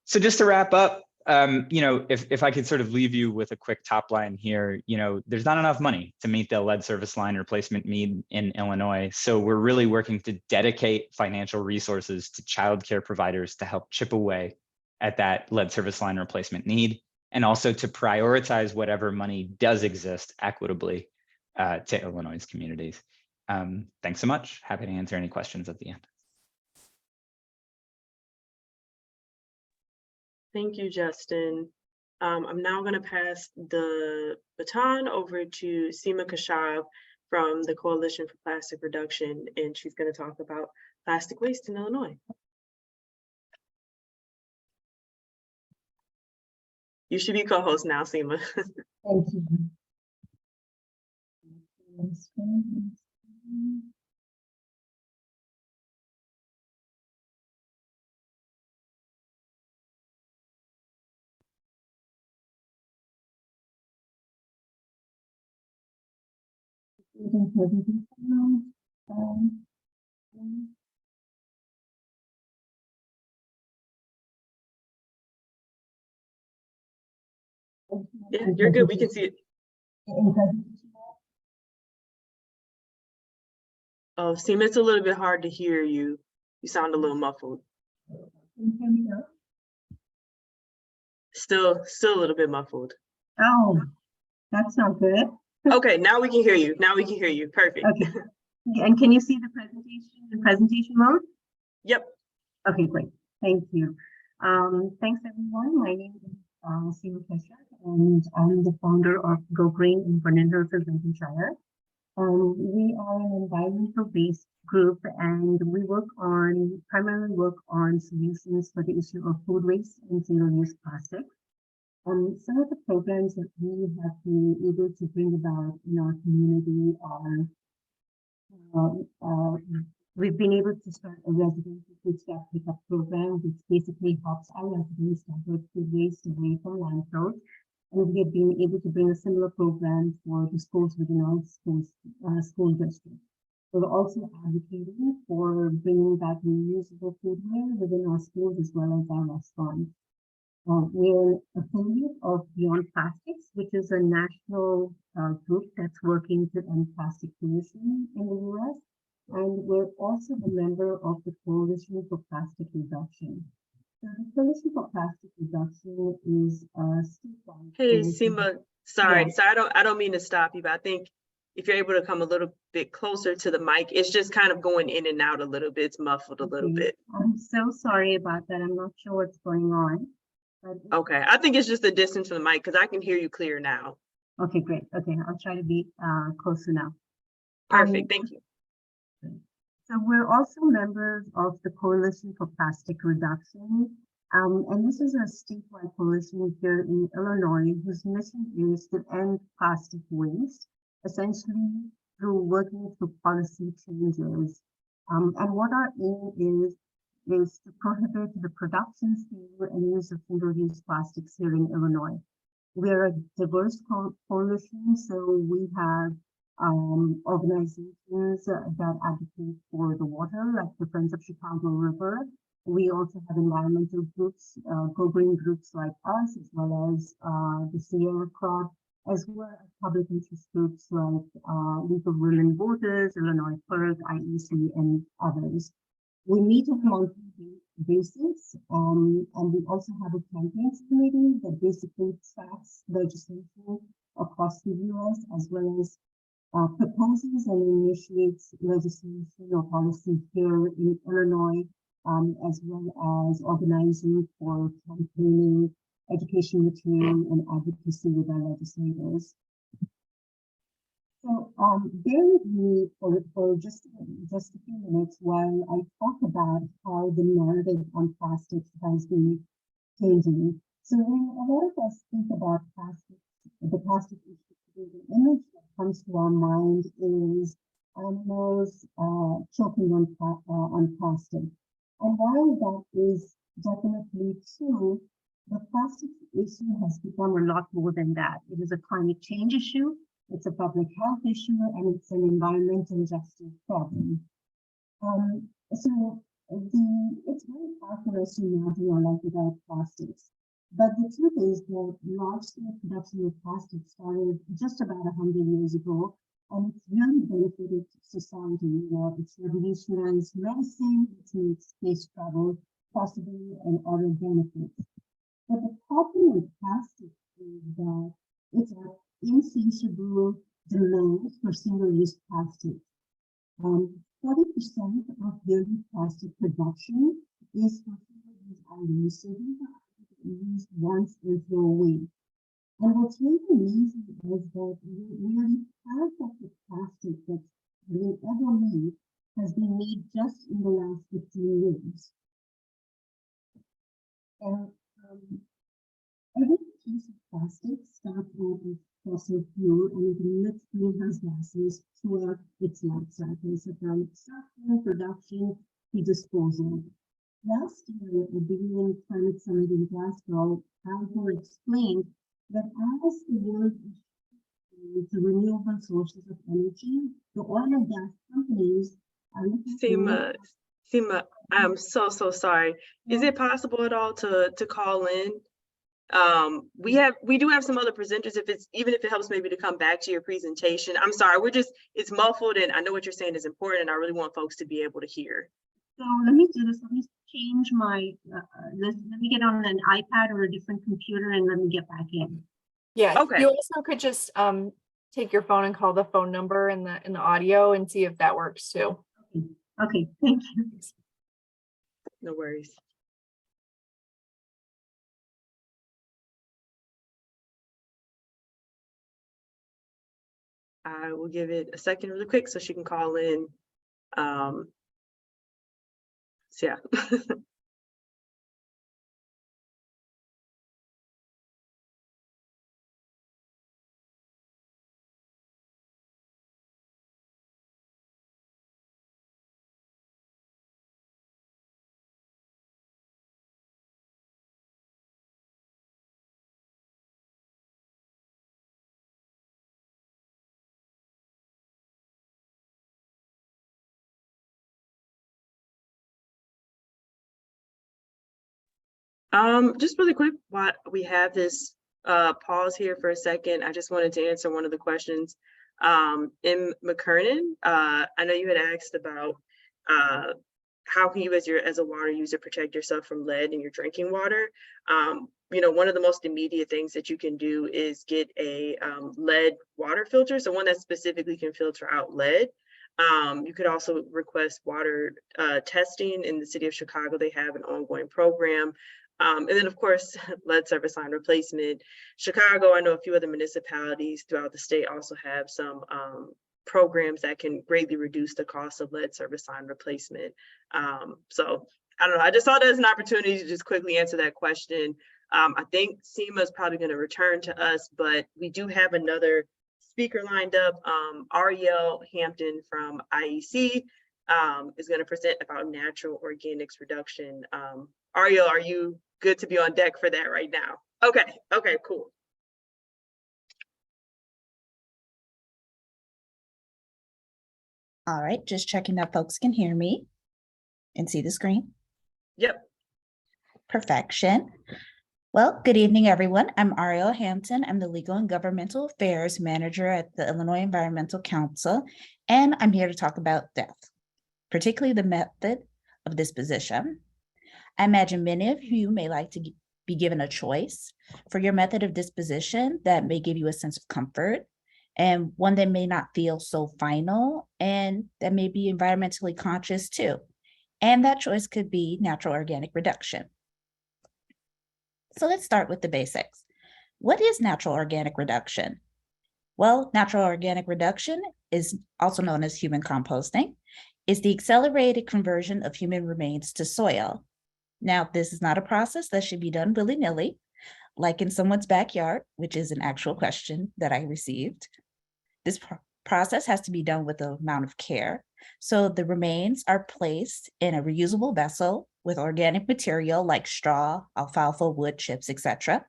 So just to wrap up, If I could sort of leave you with a quick top line here, there's not enough money to meet the lead service line replacement need in Illinois. So we're really working to dedicate financial resources to childcare providers to help chip away at that lead service line replacement need, and also to prioritize whatever money does exist equitably to Illinois communities. Thanks so much. Happy to answer any questions at the end. Thank you, Justin. I'm now going to pass the baton over to Simba from the Coalition for Plastic Reduction, and she's going to talk about plastic waste in Illinois. You should be co-host now, Simba. Thank you. Yeah, you're good. We can see it. Oh, Simba, it's a little bit hard to hear you. You sound a little muffled. Still a little bit muffled. Oh, that's not good. Okay, now we can hear you. Now we can hear you. Perfect. Okay. And can you see the presentation mode? Yep. Okay, great. Thank you. Thanks everyone. My name is Simba, and I'm the founder of Go Green in Vernon Hills, Lincolnshire. We are an environmental-based group, and we primarily work on solutions for the issue of food waste and single-use plastic. Some of the programs that we have been able to bring about in our community are we've been able to start a residential food scrap pickup program, which basically helps our residents divert food waste away from landfills. And we have been able to bring a similar program for the schools within our school district. We're also advocating for bringing back reusable foodware within our schools as well as our restaurants. We're an affiliate of Beyond Plastics, which is a national group that's working to end plastic pollution in the U.S. And we're also a member of the Coalition for Plastic Reduction. So the Coalition for Plastic Reduction is statewide. Hey, Simba, sorry, I don't mean to stop you, but I think if you're able to come a little bit closer to the mic, it's just kind of going in and out a little bit. It's muffled a little bit. I'm so sorry about that. I'm not sure what's going on. Okay, I think it's just the distance from the mic because I can hear you clear now. Okay, great. Okay, I'll try to be closer now. Perfect, thank you. So we're also members of the Coalition for Plastic Reduction. And this is a statewide coalition here in Illinois whose mission is to end plastic waste, essentially through working through policy changes. And what our aim is to prohibit the production, sale, and use of single-use plastics here in Illinois. We are a diverse coalition, so we have organizations that advocate for the water, like the Friends of Chicago River. We also have environmental groups, Go Green groups like us, as well as the Sierra Club, as well as public interest groups like League of Women Voters, Illinois PERG, IEC, and others. We meet on a monthly basis, and we also have a campaigns committee that basically tracks legislation across the U.S. as well as proposes and initiates legislation or policy here in Illinois, as well as organizing for campaigning, education material, and advocacy with our legislators. So bear with me for just a few minutes while I talk about how the narrative on plastics has been changing. So when a lot of us think about plastics, the plastic issue, the image that comes to our mind is animals choking on plastic. And while that is definitely true, the plastic issue has become a lot more than that. It is a climate change issue, it's a public health issue, and it's an environmental justice problem. So it's very hard for us to imagine our life without plastics. But the truth is that large-scale production of plastic started just about 100 years ago, and it's really benefited society. You know, it's revolutionized medicine, it's made space travel possible, and other benefits. But the problem with plastic is that it's an insatiable demand for single-use plastic. 40% of yearly plastic production is for single-use items, so these are used once and throw away. And what's really amazing is that nearly half of the plastic that's been ever made has been made just in the last 15 years. And every piece of plastic starts out as fossil fuel and it emits greenhouse gases throughout its life cycle, so from extraction, production, to disposal. Last year, at the beginning climate summit in Glasgow, Al Gore explained that as the world is to renewable sources of energy, the oil and gas companies are looking Simba, I'm so sorry. Is it possible at all to call in? We do have some other presenters, even if it helps maybe to come back to your presentation. I'm sorry, it's muffled, and I know what you're saying is important, and I really want folks to be able to hear. So let me do this. Let me change my, let me get on an iPad or a different computer and let me get back in. Yeah, Okay. you also could just take your phone and call the phone number in the audio and see if that works too. Okay, thank you. No worries. I will give it a second really quick so she can call in. So yeah. Just really quick, while we have this pause here for a second, I just wanted to answer one of the questions. In McKernan, I know you had asked about how can you as a water user protect yourself from lead in your drinking water? You know, one of the most immediate things that you can do is get a lead water filter, so one that specifically can filter out lead. You could also request water testing. In the city of Chicago, they have an ongoing program. And then, of course, lead service line replacement. Chicago, I know a few other municipalities throughout the state also have some programs that can greatly reduce the cost of lead service line replacement. So I don't know, I just saw that as an opportunity to just quickly answer that question. I think Simba is probably going to return to us, but we do have another speaker lined up. Ariel Hampton from IEC is going to present about natural organics reduction. Ariel, are you good to be on deck for that right now? Okay, cool. All right, just checking that folks can hear me and see the screen. Yep. Perfection. Well, good evening, everyone. I'm Ariel Hampton. I'm the Legal and Governmental Affairs Manager at the Illinois Environmental Council, and I'm here to talk about death, particularly the method of disposition. I imagine many of you may like to be given a choice for your method of disposition that may give you a sense of comfort, and one that may not feel so final and that may be environmentally conscious too. And that choice could be natural organic reduction. So let's start with the basics. What is natural organic reduction? Well, natural organic reduction is also known as human composting. It's the accelerated conversion of human remains to soil. Now, this is not a process that should be done willy-nilly, like in someone's backyard, which is an actual question that I received. This process has to be done with an amount of care. So the remains are placed in a reusable vessel with organic material like straw, alfalfa, wood chips, etc.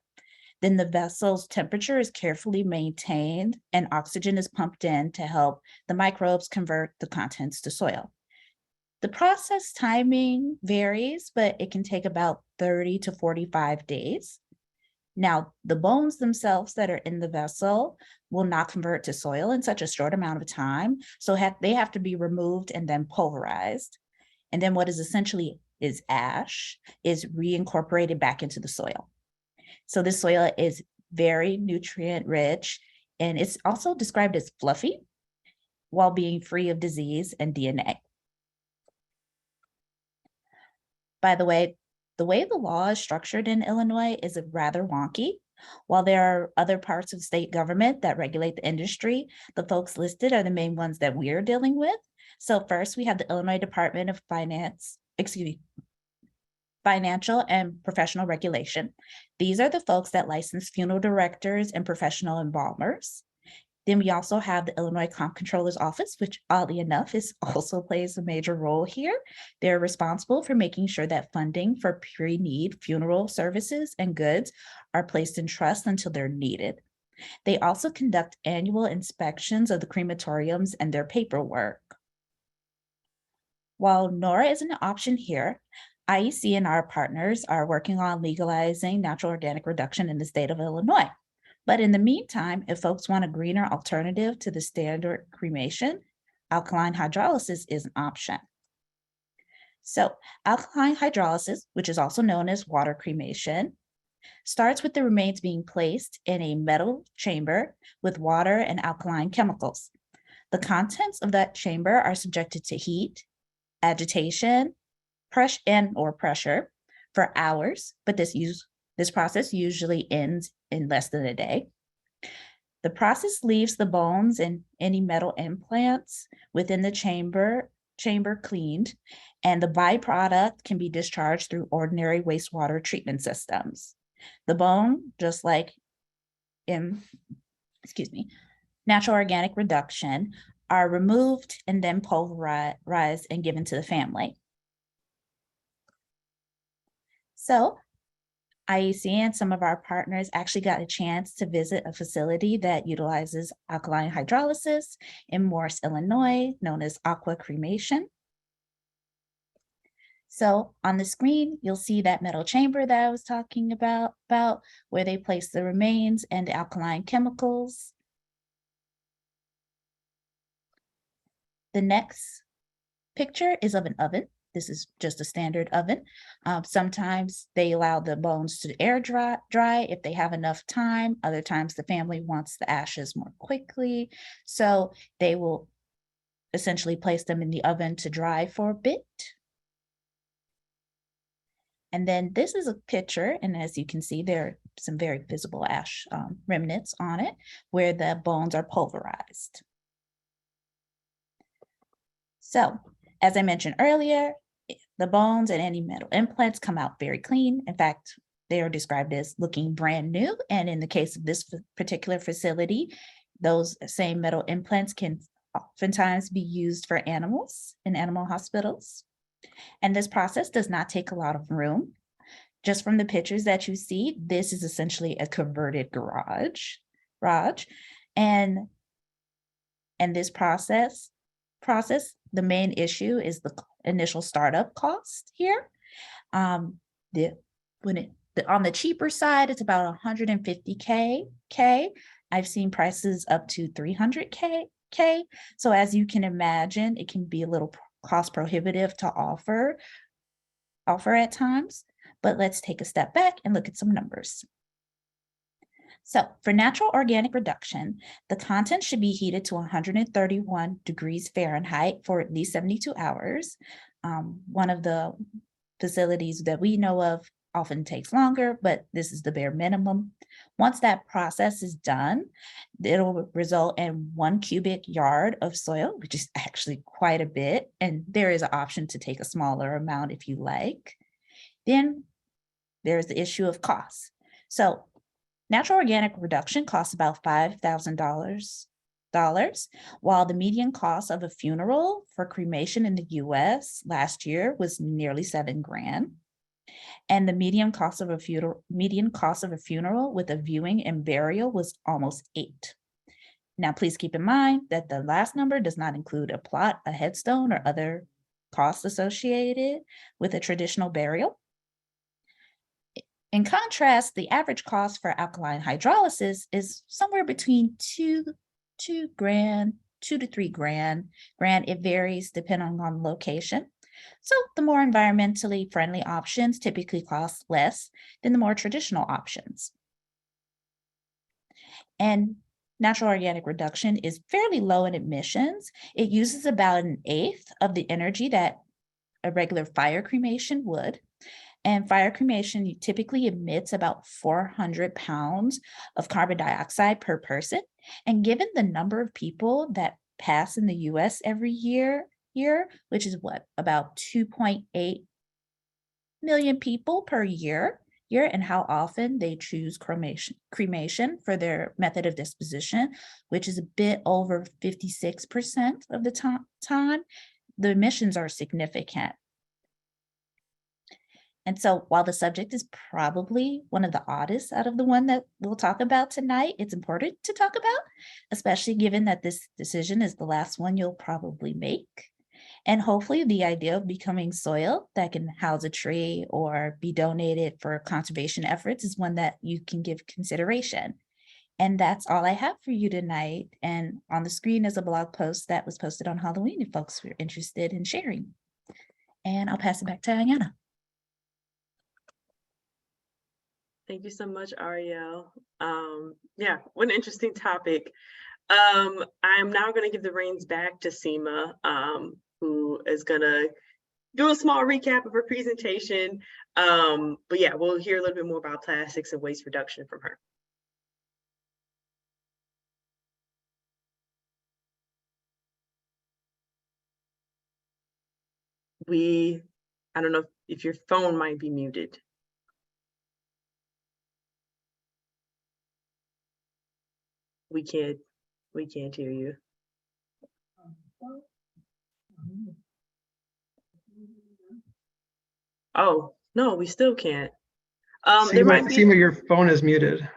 Then the vessel's temperature is carefully maintained and oxygen is pumped in to help the microbes convert the contents to soil. The process timing varies, but it can take about 30 to 45 days. Now, the bones themselves that are in the vessel will not convert to soil in such a short amount of time. So they have to be removed and then pulverized. And then what is essentially is ash is reincorporated back into the soil. So this soil is very nutrient rich, and it's also described as fluffy while being free of disease and DNA. By the way the law is structured in Illinois is rather wonky. While there are other parts of state government that regulate the industry, the folks listed are the main ones that we're dealing with. So first, we have the Illinois Department of Financial and Professional Regulation. These are the folks that license funeral directors and professional embalmers. Then we also have the Illinois Comptroller's Office, which oddly enough also plays a major role here. They're responsible for making sure that funding for pre-need funeral services and goods are placed in trust until they're needed. They also conduct annual inspections of the crematoriums and their paperwork. While NORA isn't an option here, IEC and our partners are working on legalizing natural organic reduction in the state of Illinois. But in the meantime, if folks want a greener alternative to the standard cremation, alkaline hydrolysis is an option. So alkaline hydrolysis, which is also known as water cremation, starts with the remains being placed in a metal chamber with water and alkaline chemicals. The contents of that chamber are subjected to heat, agitation, pressure for hours, but this process usually ends in less than a day. The process leaves the bones and any metal implants within the chamber cleaned, and the byproduct can be discharged through ordinary wastewater treatment systems. The bone, just like in, natural organic reduction, are removed and then pulverized and given to the family. So IEC and some of our partners actually got a chance to visit a facility that utilizes alkaline hydrolysis in Morris, Illinois, known as Aqua Cremation. So on the screen, you'll see that metal chamber that I was talking about where they place the remains and the alkaline chemicals. The next picture is of an oven. This is just a standard oven. Sometimes they allow the bones to air dry if they have enough time. Other times the family wants the ashes more quickly. So they will essentially place them in the oven to dry for a bit. And then this is a picture, and as you can see, there are some very visible ash remnants on it where the bones are pulverized. So, as I mentioned earlier, the bones and any metal implants come out very clean. In fact, they are described as looking brand new. And in the case of this particular facility, those same metal implants can oftentimes be used for animals in animal hospitals. And this process does not take a lot of room. Just from the pictures that you see, this is essentially a converted garage. And this process, the main issue is the initial startup cost here. On the cheaper side, it's about $150K. I've seen prices up to $300K. So as you can imagine, it can be a little cost prohibitive to offer at times, but let's take a step back and look at some numbers. So for natural organic reduction, the content should be heated to 131 degrees Fahrenheit for at least 72 hours. One of the facilities that we know of often takes longer, but this is the bare minimum. Once that process is done, it'll result in 1 cubic yard of soil, which is actually quite a bit. And there is an option to take a smaller amount if you like. Then there's the issue of cost. So natural organic reduction costs about $5,000, while the median cost of a funeral for cremation in the US last year was nearly $7,000. And the median cost of a funeral with a viewing and burial was almost $8,000. Now, please keep in mind that the last number does not include a plot, a headstone, or other costs associated with a traditional burial. In contrast, the average cost for alkaline hydrolysis is somewhere between two to 3 grand. It varies depending on location. So the more environmentally friendly options typically cost less than the more traditional options. And natural organic reduction is fairly low in emissions. It uses about 1/8 of the energy that a regular fire cremation would. And fire cremation typically emits about 400 pounds of carbon dioxide per person. And given the number of people that pass in the US every year, which is what, about 2.8 million people per year, and how often they choose cremation for their method of disposition, which is a bit over 56% of the time, the emissions are significant. And so while the subject is probably one of the oddest out of the one that we'll talk about tonight, it's important to talk about, especially given that this decision is the last one you'll probably make. And hopefully the idea of becoming soil that can house a tree or be donated for conservation efforts is one that you can give consideration. And that's all I have for you tonight. And on the screen is a blog post that was posted on Halloween if folks were interested in sharing. And I'll pass it back to Iyana. Thank you so much, Ariel. Yeah, what an interesting topic. I'm now going to give the reins back to Simba, who is going to do a small recap of her presentation. But yeah, we'll hear a little bit more about plastics and waste reduction from her. I don't know if your phone might be muted. We can't hear you. Oh, no, we still can't. There might be. Simba, your phone is muted.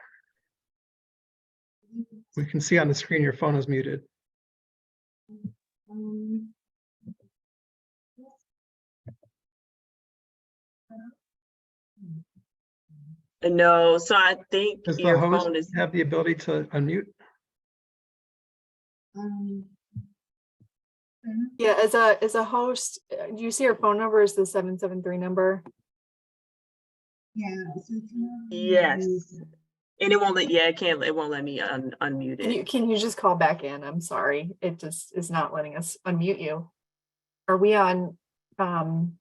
We can see on the screen your phone is muted. No, so I think Does the your host phone is. have the ability to unmute? Yeah, as a host, do you see our phone number is the 773 number? Yeah. Yes. And it won't let, yeah, it won't let me unmute it. Can you just call back in? I'm sorry. It just is not letting us unmute you. Are we on, I'm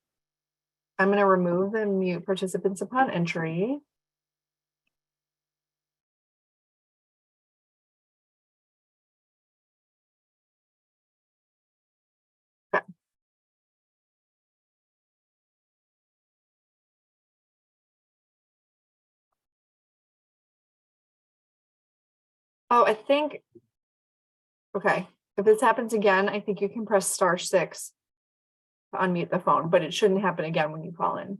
gonna remove and mute participants upon entry. Okay. Oh, I think, okay, if this happens again, I think you can press *6 to unmute the phone, but it shouldn't happen again when you call in.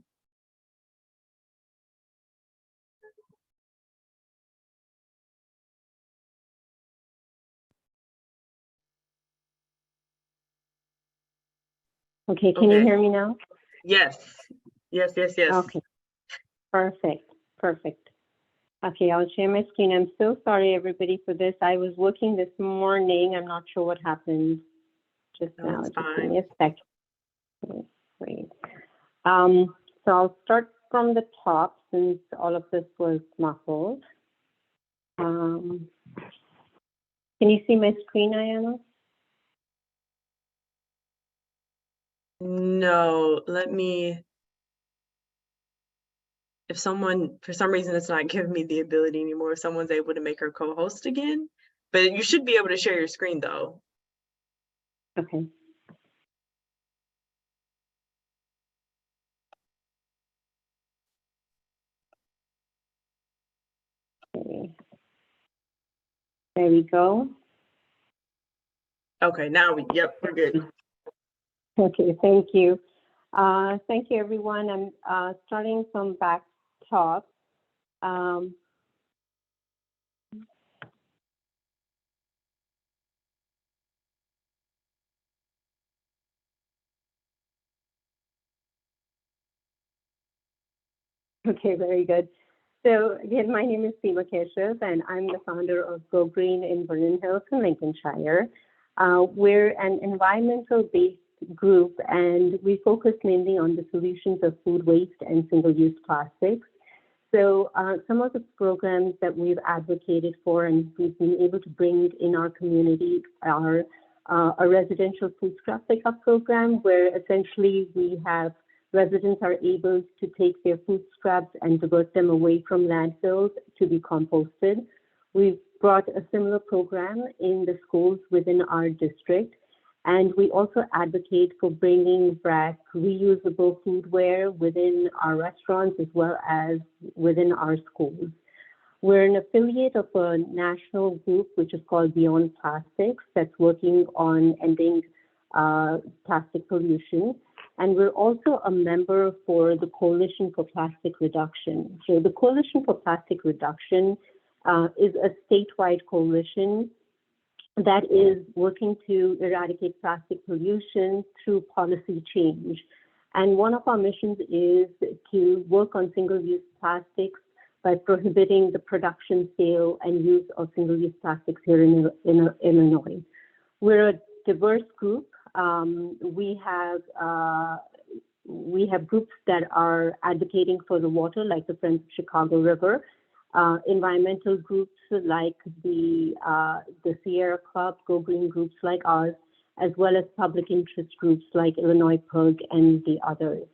Okay, can you Okay. hear me now? Yes. Yes. Okay, perfect. Okay, I'll share my screen. I'm so sorry, everybody, for this. I was looking this morning. I'm not sure what happened just No, now. it's Just give fine. me a second. Wait. So I'll start from the top since all of this was muffled. Can you see my screen, Iyana? No, if someone, for some reason, it's not giving me the ability anymore, if someone's able to make her co-host again, but you should be able to share your screen though. Okay. Okay. There we go. Okay, now yep, we're good. Okay, thank you. Thank you, everyone. I'm starting from back top. Okay, very good. So again, my name is Simba, and I'm the founder of Go Green in Vernon Hills in Lincolnshire. We're an environmental-based group, and we focus mainly on the solutions of food waste and single-use plastics. So some of the programs that we've advocated for and we've been able to bring in our community are a residential food scrap pickup program, where essentially we have residents are able to take their food scraps and divert them away from landfills to be composted. We've brought a similar program in the schools within our district, and we also advocate for bringing back reusable foodware within our restaurants as well as within our schools. We're an affiliate of a national group which is called Beyond Plastics that's working on ending plastic pollution. And we're also a member for the Coalition for Plastic Reduction. So the Coalition for Plastic Reduction is a statewide coalition that is working to eradicate plastic pollution through policy change. And one of our missions is to work on single-use plastics by prohibiting the production, sale, and use of single-use plastics here in Illinois. We're a diverse group. We have groups that are advocating for the water, like the Friends of Chicago River, environmental groups like the Sierra Club, Go Green groups like ours, as well as public interest groups like Illinois PUG and the others.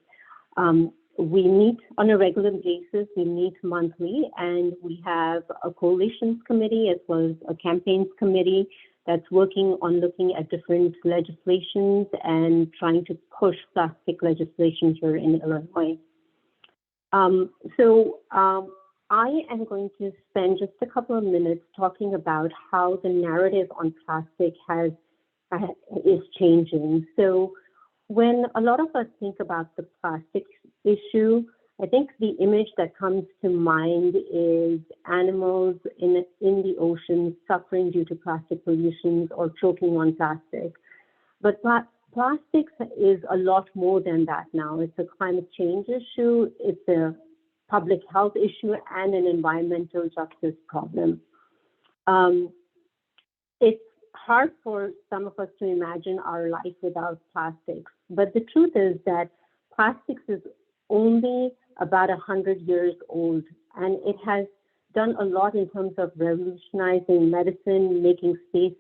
We meet on a regular basis. We meet monthly, and we have a coalitions committee as well as a campaigns committee that's working on looking at different legislations and trying to push plastic legislation here in Illinois. I am going to spend just a couple of minutes talking about how the narrative on plastic is changing. So when a lot of us think about the plastic issue, I think the image that comes to mind is animals in the ocean suffering due to plastic pollution or choking on plastic. But plastics is a lot more than that now. It's a climate change issue, it's a public health issue, and an environmental justice problem. It's hard for some of us to imagine our life without plastics, but the truth is that plastics is only about 100 years old, and it has done a lot in terms of revolutionizing medicine, making space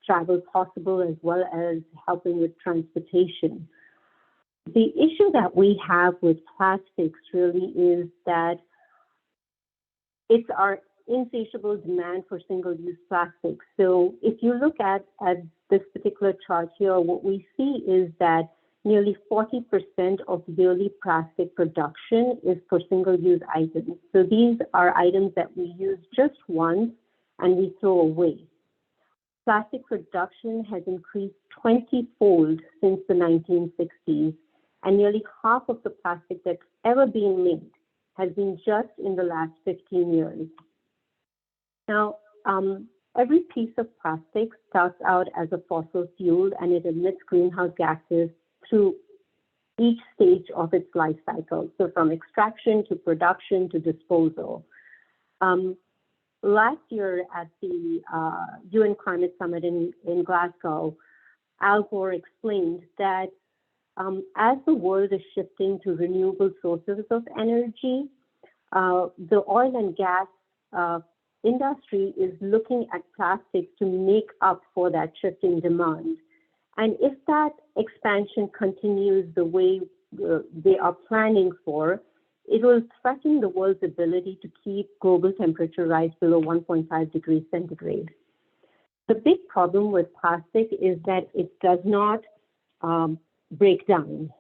travel possible, as well as helping with transportation. The issue that we have with plastics really is that it's our insatiable demand for single-use plastics. So if you look at this particular chart here, what we see is that nearly 40% of yearly plastic production is for single-use items. So these are items that we use just once and we throw away. Plastic production has increased 20-fold since the 1960s, and nearly half of the plastic that's ever been made has been just in the last 15 years. Now, every piece of plastic starts out as a fossil fuel, and it emits greenhouse gases through each stage of its life cycle. So from extraction to production to disposal. Last year at the UN Climate Summit in Glasgow, Al Gore explained that as the world is shifting to renewable sources of energy, the oil and gas industry is looking at plastics to make up for that shift in demand. And if that expansion continues the way they are planning for, it will threaten the world's ability to keep global temperature rise below 1.5 degrees centigrade. The big problem with plastic is that it does not break down.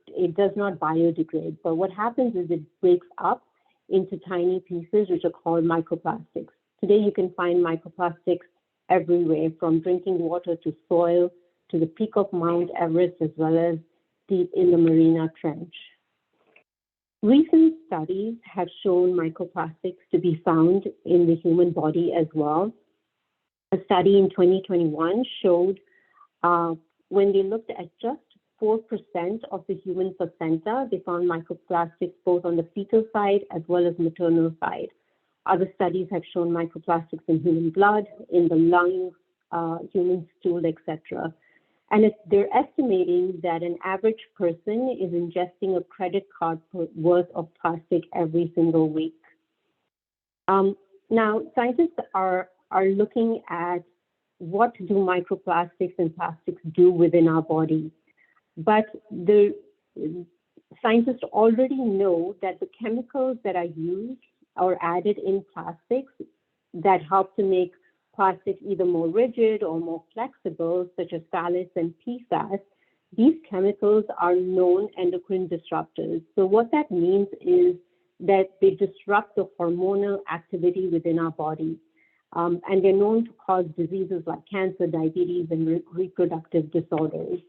It does not biodegrade. But what happens is it breaks up into tiny pieces, which are called microplastics. Today, you can find microplastics everywhere, from drinking water to soil to the peak of Mount Everest, as well as deep in the Mariana Trench. Recent studies have shown microplastics to be found in the human body as well. A study in 2021 showed when they looked at just 4% of the human placenta. They found microplastics both on the fetal side as well as maternal side. Other studies have shown microplastics in human blood, in the lungs, human stool, etc. And they're estimating that an average person is ingesting a credit card worth of plastic every single week. Now, scientists are looking at what do microplastics and plastics do within our body. But the scientists already know that the chemicals that are used or added in plastics that help to make plastic either more rigid or more flexible, such as phthalates and PFAS, these chemicals are known endocrine disruptors. So what that means is that they disrupt the hormonal activity within our body. And they're known to cause diseases like cancer, diabetes, and reproductive disorders.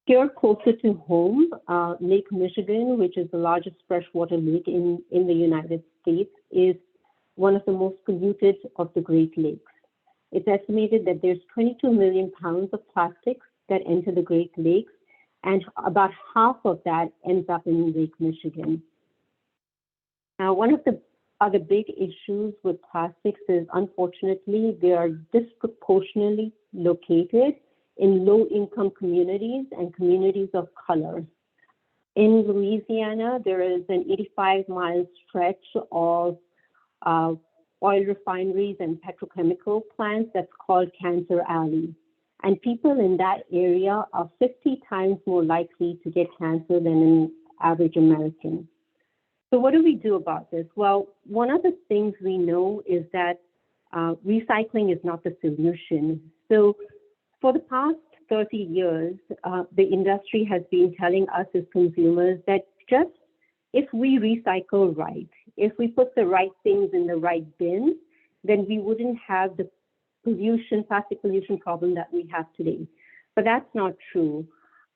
Here closer to home, Lake Michigan, which is the largest freshwater lake in the United States, is one of the most polluted of the Great Lakes. It's estimated that there's 22 million pounds of plastics that enter the Great Lakes, and about half of that ends up in Lake Michigan. Now, one of the other big issues with plastics is, unfortunately, they are disproportionately located in low-income communities and communities of color. In Louisiana, there is an 85-mile stretch of oil refineries and petrochemical plants that's called Cancer Alley. And people in that area are 50 times more likely to get cancer than an average American. So what do we do about this? Well, one of the things we know is that recycling is not the solution. So for the past 30 years, the industry has been telling us as consumers that just if we recycle right, if we put the right things in the right bin, then we wouldn't have the plastic pollution problem that we have today. But that's not true.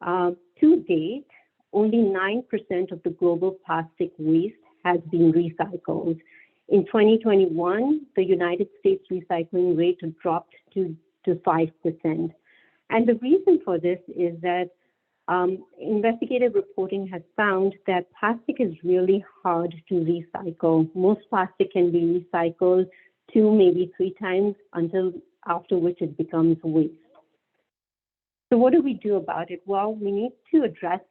To date, only 9% of the global plastic waste has been recycled. In 2021, the United States recycling rate dropped to 5%. And the reason for this is that investigative reporting has found that plastic is really hard to recycle. Most plastic can be recycled 2, maybe 3 times until after which it becomes waste. So what do we do about it? Well, we need to address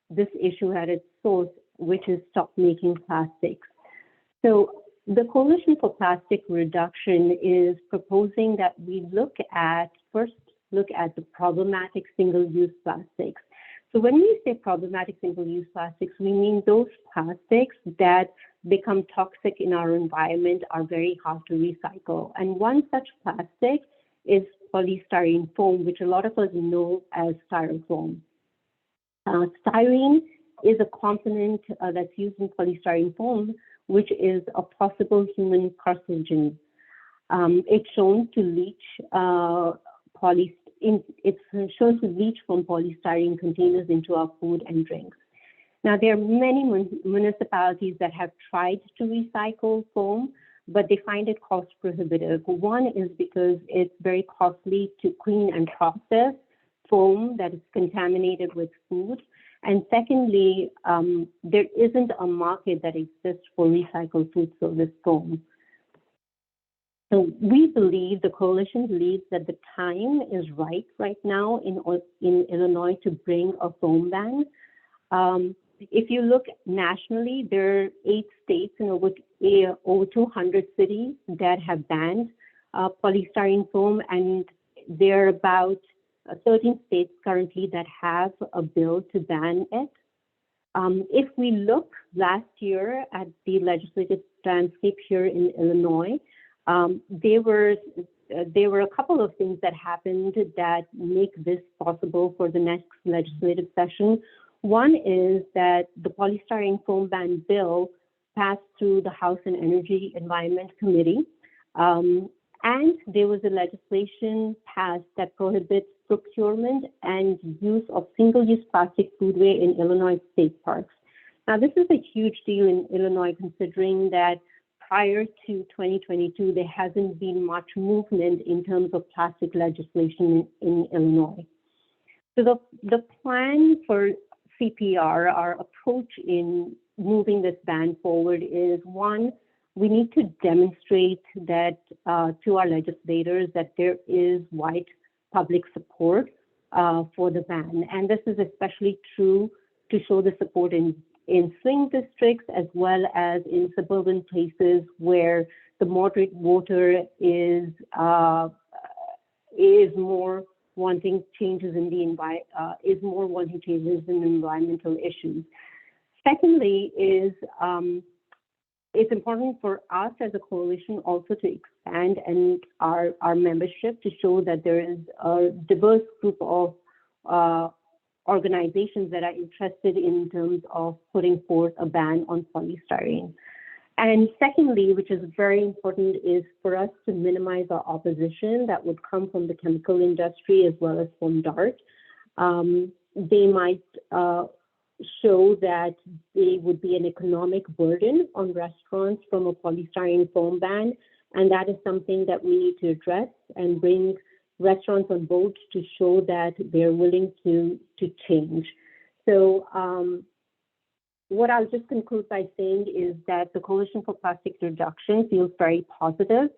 this issue at its source, which is stop making plastics. So the Coalition for Plastic Reduction is proposing that we first look at the problematic single-use plastics. So when we say problematic single-use plastics, we mean those plastics that become toxic in our environment, are very hard to recycle. And one such plastic is polystyrene foam, which a lot of us know as styrofoam. Styrene is a component that's used in polystyrene foam, which is a possible human carcinogen. It's shown to leach from polystyrene containers into our food and drinks. Now, there are many municipalities that have tried to recycle foam, but they find it cost prohibitive. One is because it's very costly to clean and process foam that is contaminated with food. And secondly, there isn't a market that exists for recycled food service foam. So we believe, the coalition believes, that the time is right now in Illinois to bring a foam ban. If you look nationally, there are 8 states and over 200 cities that have banned polystyrene foam, and there are about 13 states currently that have a bill to ban it. If we look last year at the legislative landscape here in Illinois, there were a couple of things that happened that make this possible for the next legislative session. One is that the polystyrene foam ban bill passed through the House and Energy Environment Committee. And there was a legislation passed that prohibits procurement and use of single-use plastic foodware in Illinois state parks. Now, this is a huge deal in Illinois, considering that prior to 2022, there hasn't been much movement in terms of plastic legislation in Illinois. So the plan for CPR, our approach in moving this ban forward is, one, we need to demonstrate that to our legislators that there is wide public support for the ban. And this is especially true to show the support in swing districts as well as in suburban places where the moderate voter is more wanting changes in the environmental issues. Secondly is it's important for us as a coalition also to expand and our membership to show that there is a diverse group of organizations that are interested in terms of putting forth a ban on polystyrene. And secondly, which is very important, is for us to minimize our opposition that would come from the chemical industry as well as from DART. They might show that they would be an economic burden on restaurants from a polystyrene foam ban, and that is something that we need to address and bring restaurants on board to show that they're willing to change. So what I'll just conclude by saying is that the Coalition for Plastic Reduction feels very positive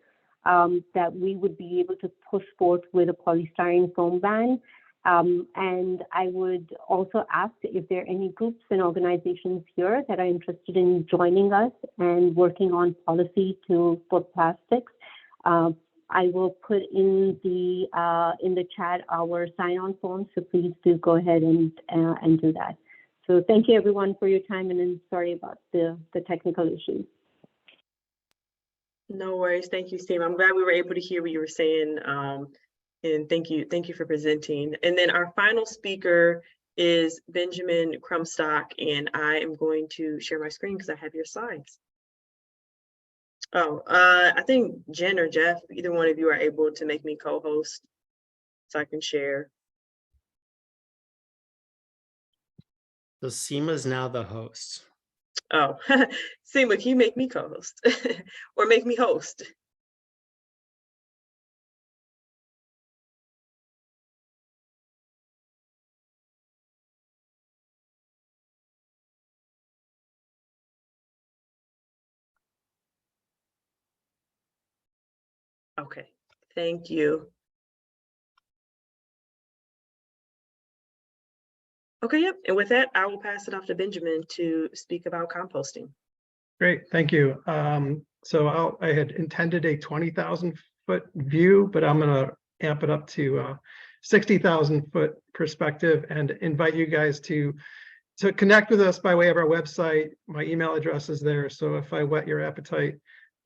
that we would be able to push forth with a polystyrene foam ban. And I would also ask if there are any groups and organizations here that are interested in joining us and working on policy for plastics. I will put in the chat our sign-on form, so please do go ahead and do that. So thank you everyone for your time, and I'm sorry about the technical issues. No worries. Thank you, Steve. I'm glad we were able to hear what you were saying. And thank you for presenting. And then our final speaker is Benjamin Crumstock, and I am going to share my screen because I have your slides. Oh, I think Jen or Jeff, either one of you are able to make me co-host so I can share. So Simba is now the host. Oh, Simba, can you make me co-host or make me host? Okay, thank you. Okay, yep. And with that, I will pass it off to Benjamin to speak about composting. Great, thank you. So I had intended a 20,000 foot view, but I'm gonna amp it up to 60,000 foot perspective and invite you guys to connect with us by way of our website. My email address is there, so if I whet your appetite,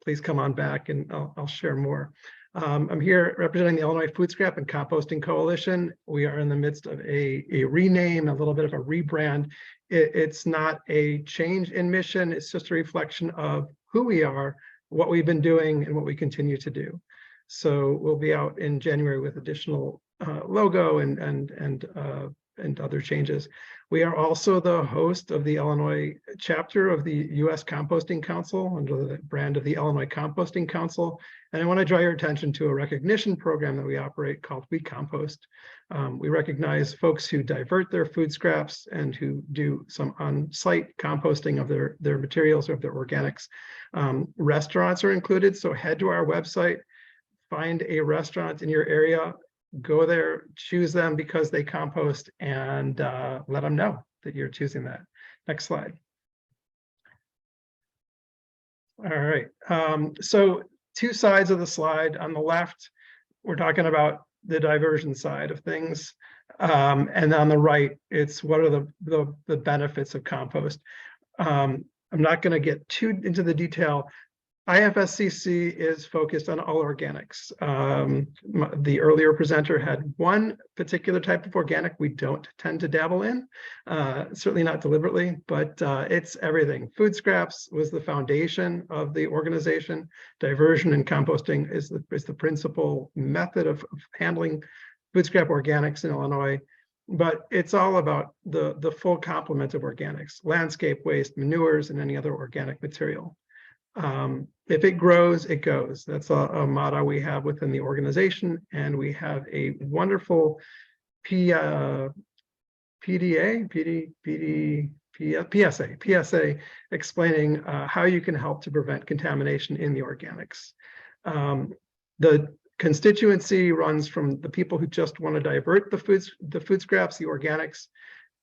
please come on back and I'll share more. I'm here representing the Illinois Food Scrap and Composting Coalition. We are in the midst of a rename, a little bit of a rebrand. It's not a change in mission, it's just a reflection of who we are, what we've been doing, and what we continue to do. So we'll be out in January with additional logo and other changes. We are also the host of the Illinois chapter of the U.S. Composting Council under the brand of the Illinois Composting Council. And I want to draw your attention to a recognition program that we operate called We Compost. We recognize folks who divert their food scraps and who do some on-site composting of their materials or of their organics. Restaurants are included, so head to our website, find a restaurant in your area, go there, choose them because they compost, and let them know that you're choosing that. Next slide. All right, so two sides of the slide. On the left, we're talking about the diversion side of things. And on the right, it's what are the benefits of compost. I'm not gonna get too into the detail. IFSCC is focused on all organics. The earlier presenter had one particular type of organic we don't tend to dabble in, certainly not deliberately, but it's everything. Food scraps was the foundation of the organization. Diversion and composting is the principal method of handling food scrap organics in Illinois. But it's all about the full complement of organics, landscape waste, manures, and any other organic material. If it grows, it goes. That's a motto we have within the organization, and we have a wonderful PSA explaining how you can help to prevent contamination in the organics. The constituency runs from the people who just want to divert the food scraps, the organics,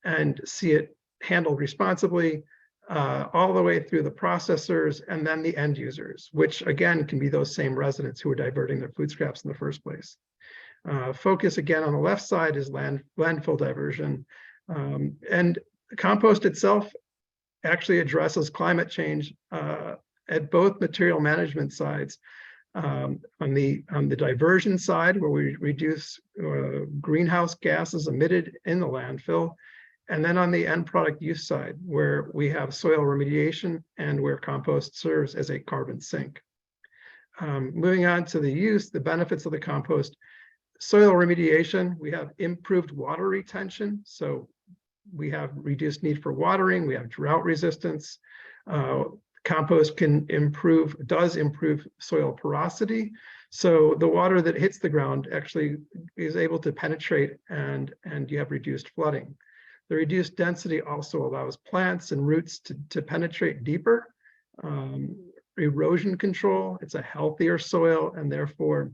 and see it handled responsibly, all the way through the processors and then the end users, which again can be those same residents who are diverting their food scraps in the first place. Focus again on the left side is landfill diversion. And compost itself actually addresses climate change at both material management sides. On the diversion side, where we reduce greenhouse gases emitted in the landfill, and then on the end product use side, where we have soil remediation and where compost serves as a carbon sink. Moving on to the use, the benefits of the compost. Soil remediation, we have improved water retention. So we have reduced need for watering, we have drought resistance. Compost does improve soil porosity. So the water that hits the ground actually is able to penetrate and you have reduced flooding. The reduced density also allows plants and roots to penetrate deeper. Erosion control, it's a healthier soil, and therefore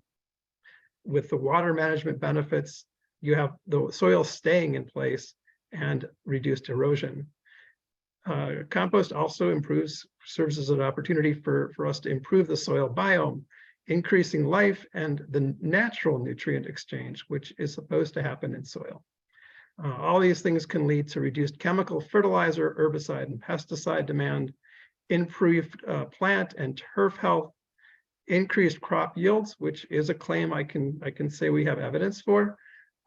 with the water management benefits, you have the soil staying in place and reduced erosion. Compost also serves as an opportunity for us to improve the soil biome, increasing life and the natural nutrient exchange, which is supposed to happen in soil. All these things can lead to reduced chemical fertilizer, herbicide, and pesticide demand, improved plant and turf health, increased crop yields, which is a claim I can say we have evidence for.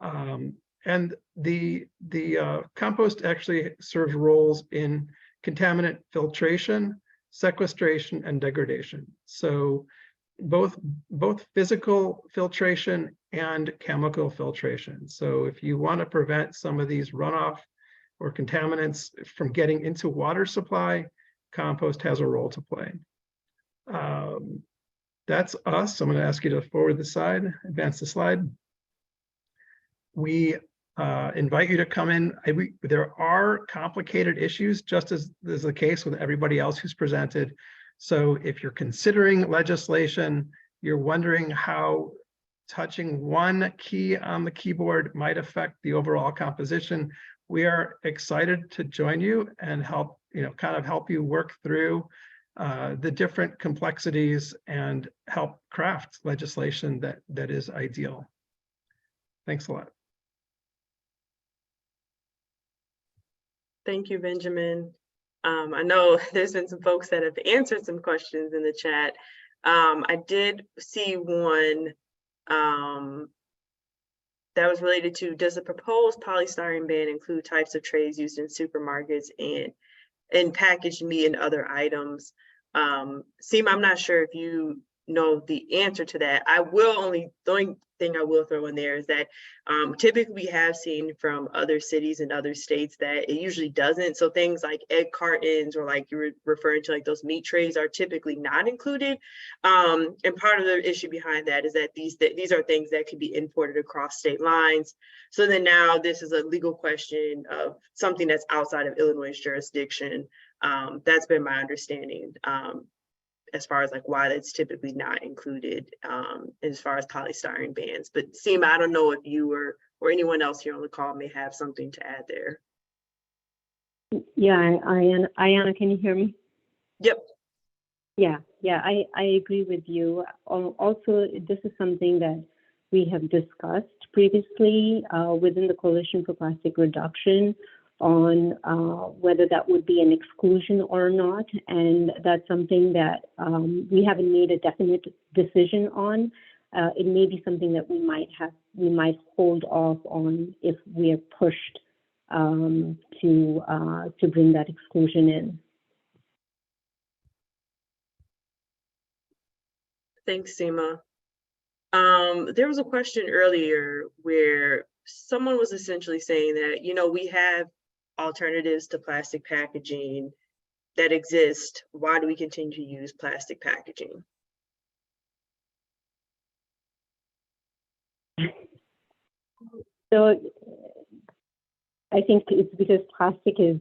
And the compost actually serves roles in contaminant filtration, sequestration, and degradation. So both physical filtration and chemical filtration. So if you want to prevent some of these runoff or contaminants from getting into water supply, compost has a role to play. That's us. I'm going to ask you to forward the slide, advance the slide. We invite you to come in. There are complicated issues, just as is the case with everybody else who's presented. So if you're considering legislation, you're wondering how touching one key on the keyboard might affect the overall composition, we are excited to join you and help, kind of help you work through the different complexities and help craft legislation that is ideal. Thanks a lot. Thank you, Benjamin. I know there's been some folks that have answered some questions in the chat. I did see one that was related to, does the proposed polystyrene ban include types of trays used in supermarkets and packaged meat and other items? Seema, I'm not sure if you know the answer to that. The only thing I will throw in there is that typically we have seen from other cities and other states that it usually doesn't. So things like egg cartons or like you were referring to, like those meat trays, are typically not included. And part of the issue behind that is that these are things that could be imported across state lines. So then now this is a legal question of something that's outside of Illinois' jurisdiction. That's been my understanding. As far as like why that's typically not included as far as polystyrene bans. But Seema, I don't know if you or anyone else here on the call may have something to add there. Yeah, Iyana, can you hear me? Yep. Yeah, I agree with you. Also, this is something that we have discussed previously within the Coalition for Plastic Reduction on whether that would be an exclusion or not, and that's something that we haven't made a definite decision on. It may be something that we might hold off on if we are pushed to bring that exclusion in. Thanks, Seema. There was a question earlier where someone was essentially saying that, we have alternatives to plastic packaging that exist. Why do we continue to use plastic packaging? So I think it's because plastic is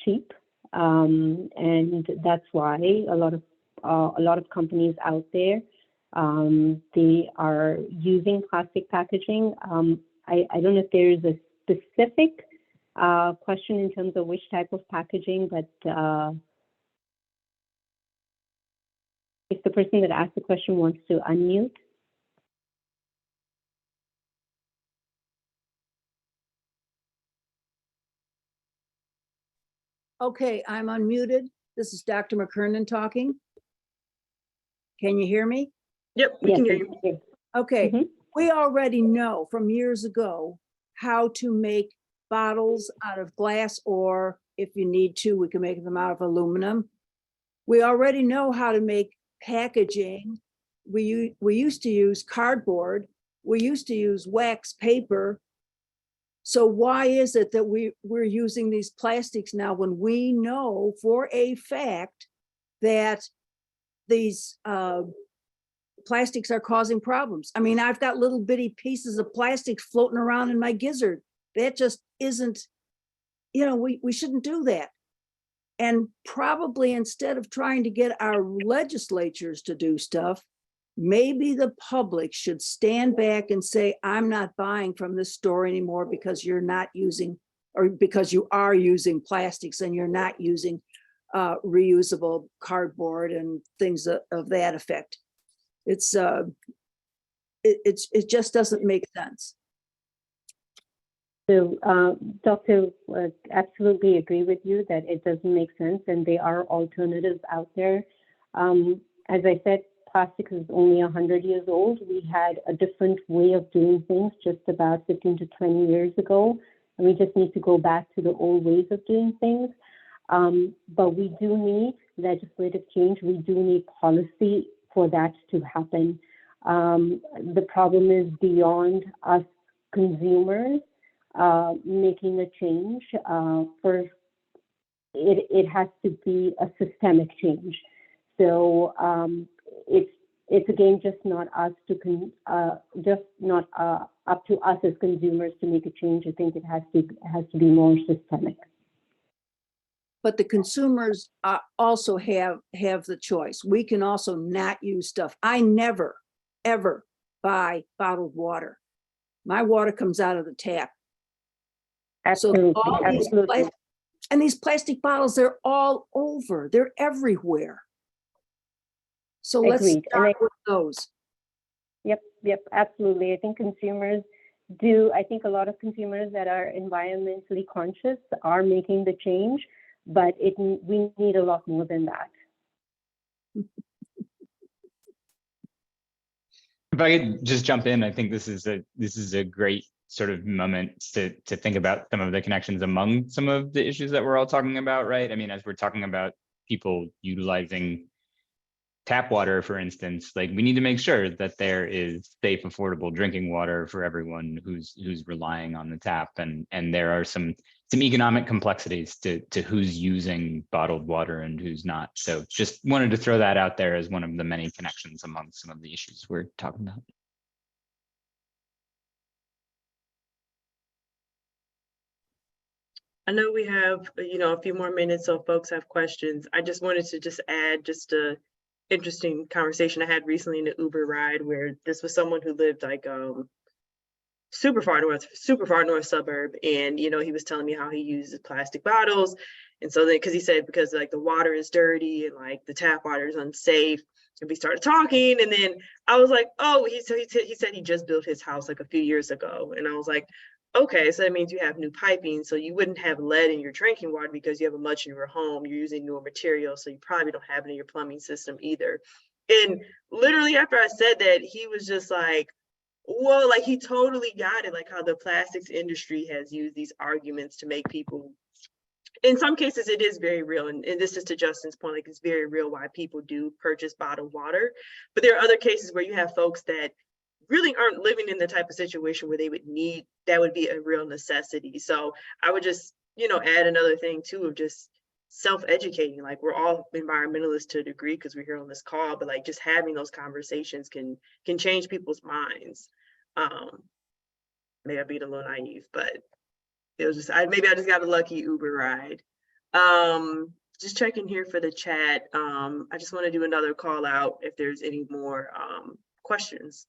cheap, and that's why a lot of companies out there, they are using plastic packaging. I don't know if there is a specific question in terms of which type of packaging, but if the person that asked the question wants to unmute. Okay, I'm unmuted. This is Dr. McKernan talking. Can you hear me? Yep, we can hear you. Yes. Okay, Mhm. we already know from years ago how to make bottles out of glass, or if you need to, we can make them out of aluminum. We already know how to make packaging. We used to use cardboard. We used to use wax paper. So why is it that we're using these plastics now when we know for a fact that these plastics are causing problems? I mean, I've got little bitty pieces of plastic floating around in my gizzard. That just isn't, we shouldn't do that. And probably instead of trying to get our legislatures to do stuff, maybe the public should stand back and say, I'm not buying from this store anymore because you're not using, or because you are using plastics and you're not using reusable cardboard and things of that effect. It just doesn't make sense. So, Doctor, absolutely agree with you that it doesn't make sense, and there are alternatives out there. As I said, plastic is only 100 years old. We had a different way of doing things just about 15 to 20 years ago, and we just need to go back to the old ways of doing things. But we do need legislative change. We do need policy for that to happen. The problem is beyond us consumers making a change. First, it has to be a systemic change. So it's again just not us up to us as consumers to make a change. I think it has to be more systemic. But the consumers also have the choice. We can also not use stuff. I never, ever buy bottled water. My water comes out of the tap. Absolutely, So all these these plastic bottles, they're all over. They're everywhere. So let's start with those. Yep, absolutely. I think consumers do. I think a lot of consumers that are environmentally conscious are making the change, but we need a lot more than that. If I could just jump in, I think this is a great sort of moment to think about some of the connections among some of the issues that we're all talking about, right? I mean, as we're talking about people utilizing tap water, for instance, like we need to make sure that there is safe, affordable drinking water for everyone who's relying on the tap, and there are some economic complexities to who's using bottled water and who's not. So just wanted to throw that out there as one of the many connections among some of the issues we're talking about. I know we have, a few more minutes, so if folks have questions. I just wanted to just add just a interesting conversation I had recently in the Uber ride, where this was someone who lived like super far north suburb, and he was telling me how he uses plastic bottles, and so because he said because like the water is dirty and like the tap water is unsafe, and we started talking, and then I was like, oh, he said he just built his house like a few years ago, and I was like, okay, so that means you have new piping, so you wouldn't have lead in your drinking water because you have a much newer home, you're using newer materials, so you probably don't have it in your plumbing system either. And literally after I said that, he was just like, whoa, like he totally got it, like how the plastics industry has used these arguments to make people, in some cases it is very real, and this is to Justin's point, like it's very real why people do purchase bottled water. But there are other cases where you have folks that really aren't living in the type of situation where they would need, that would be a real necessity. So I would just, add another thing too of just self-educating. Like we're all environmentalists to a degree because we're here on this call, but like just having those conversations can change people's minds. Maybe I'm being a little naive, but it was just, maybe I just got a lucky Uber ride. Just checking here for the chat. I just want to do another call out if there's any more questions.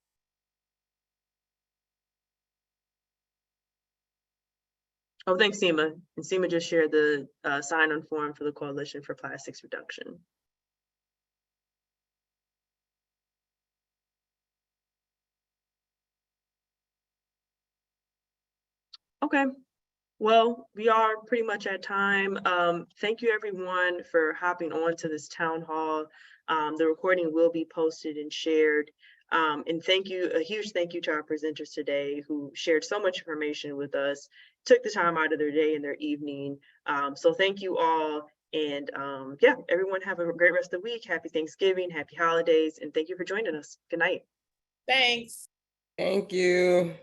Oh, thanks, Simba. And Simba just shared the sign-on form for the Coalition for Plastics Reduction. Okay, well, we are pretty much at time. Thank you everyone for hopping on to this town hall. The recording will be posted and shared. And thank you, a huge thank you to our presenters today who shared so much information with us, took the time out of their day and their evening. So thank you all. And yeah, everyone have a great rest of the week. Happy Thanksgiving, happy holidays, and thank you for joining us. Good night. Thanks. Thank you.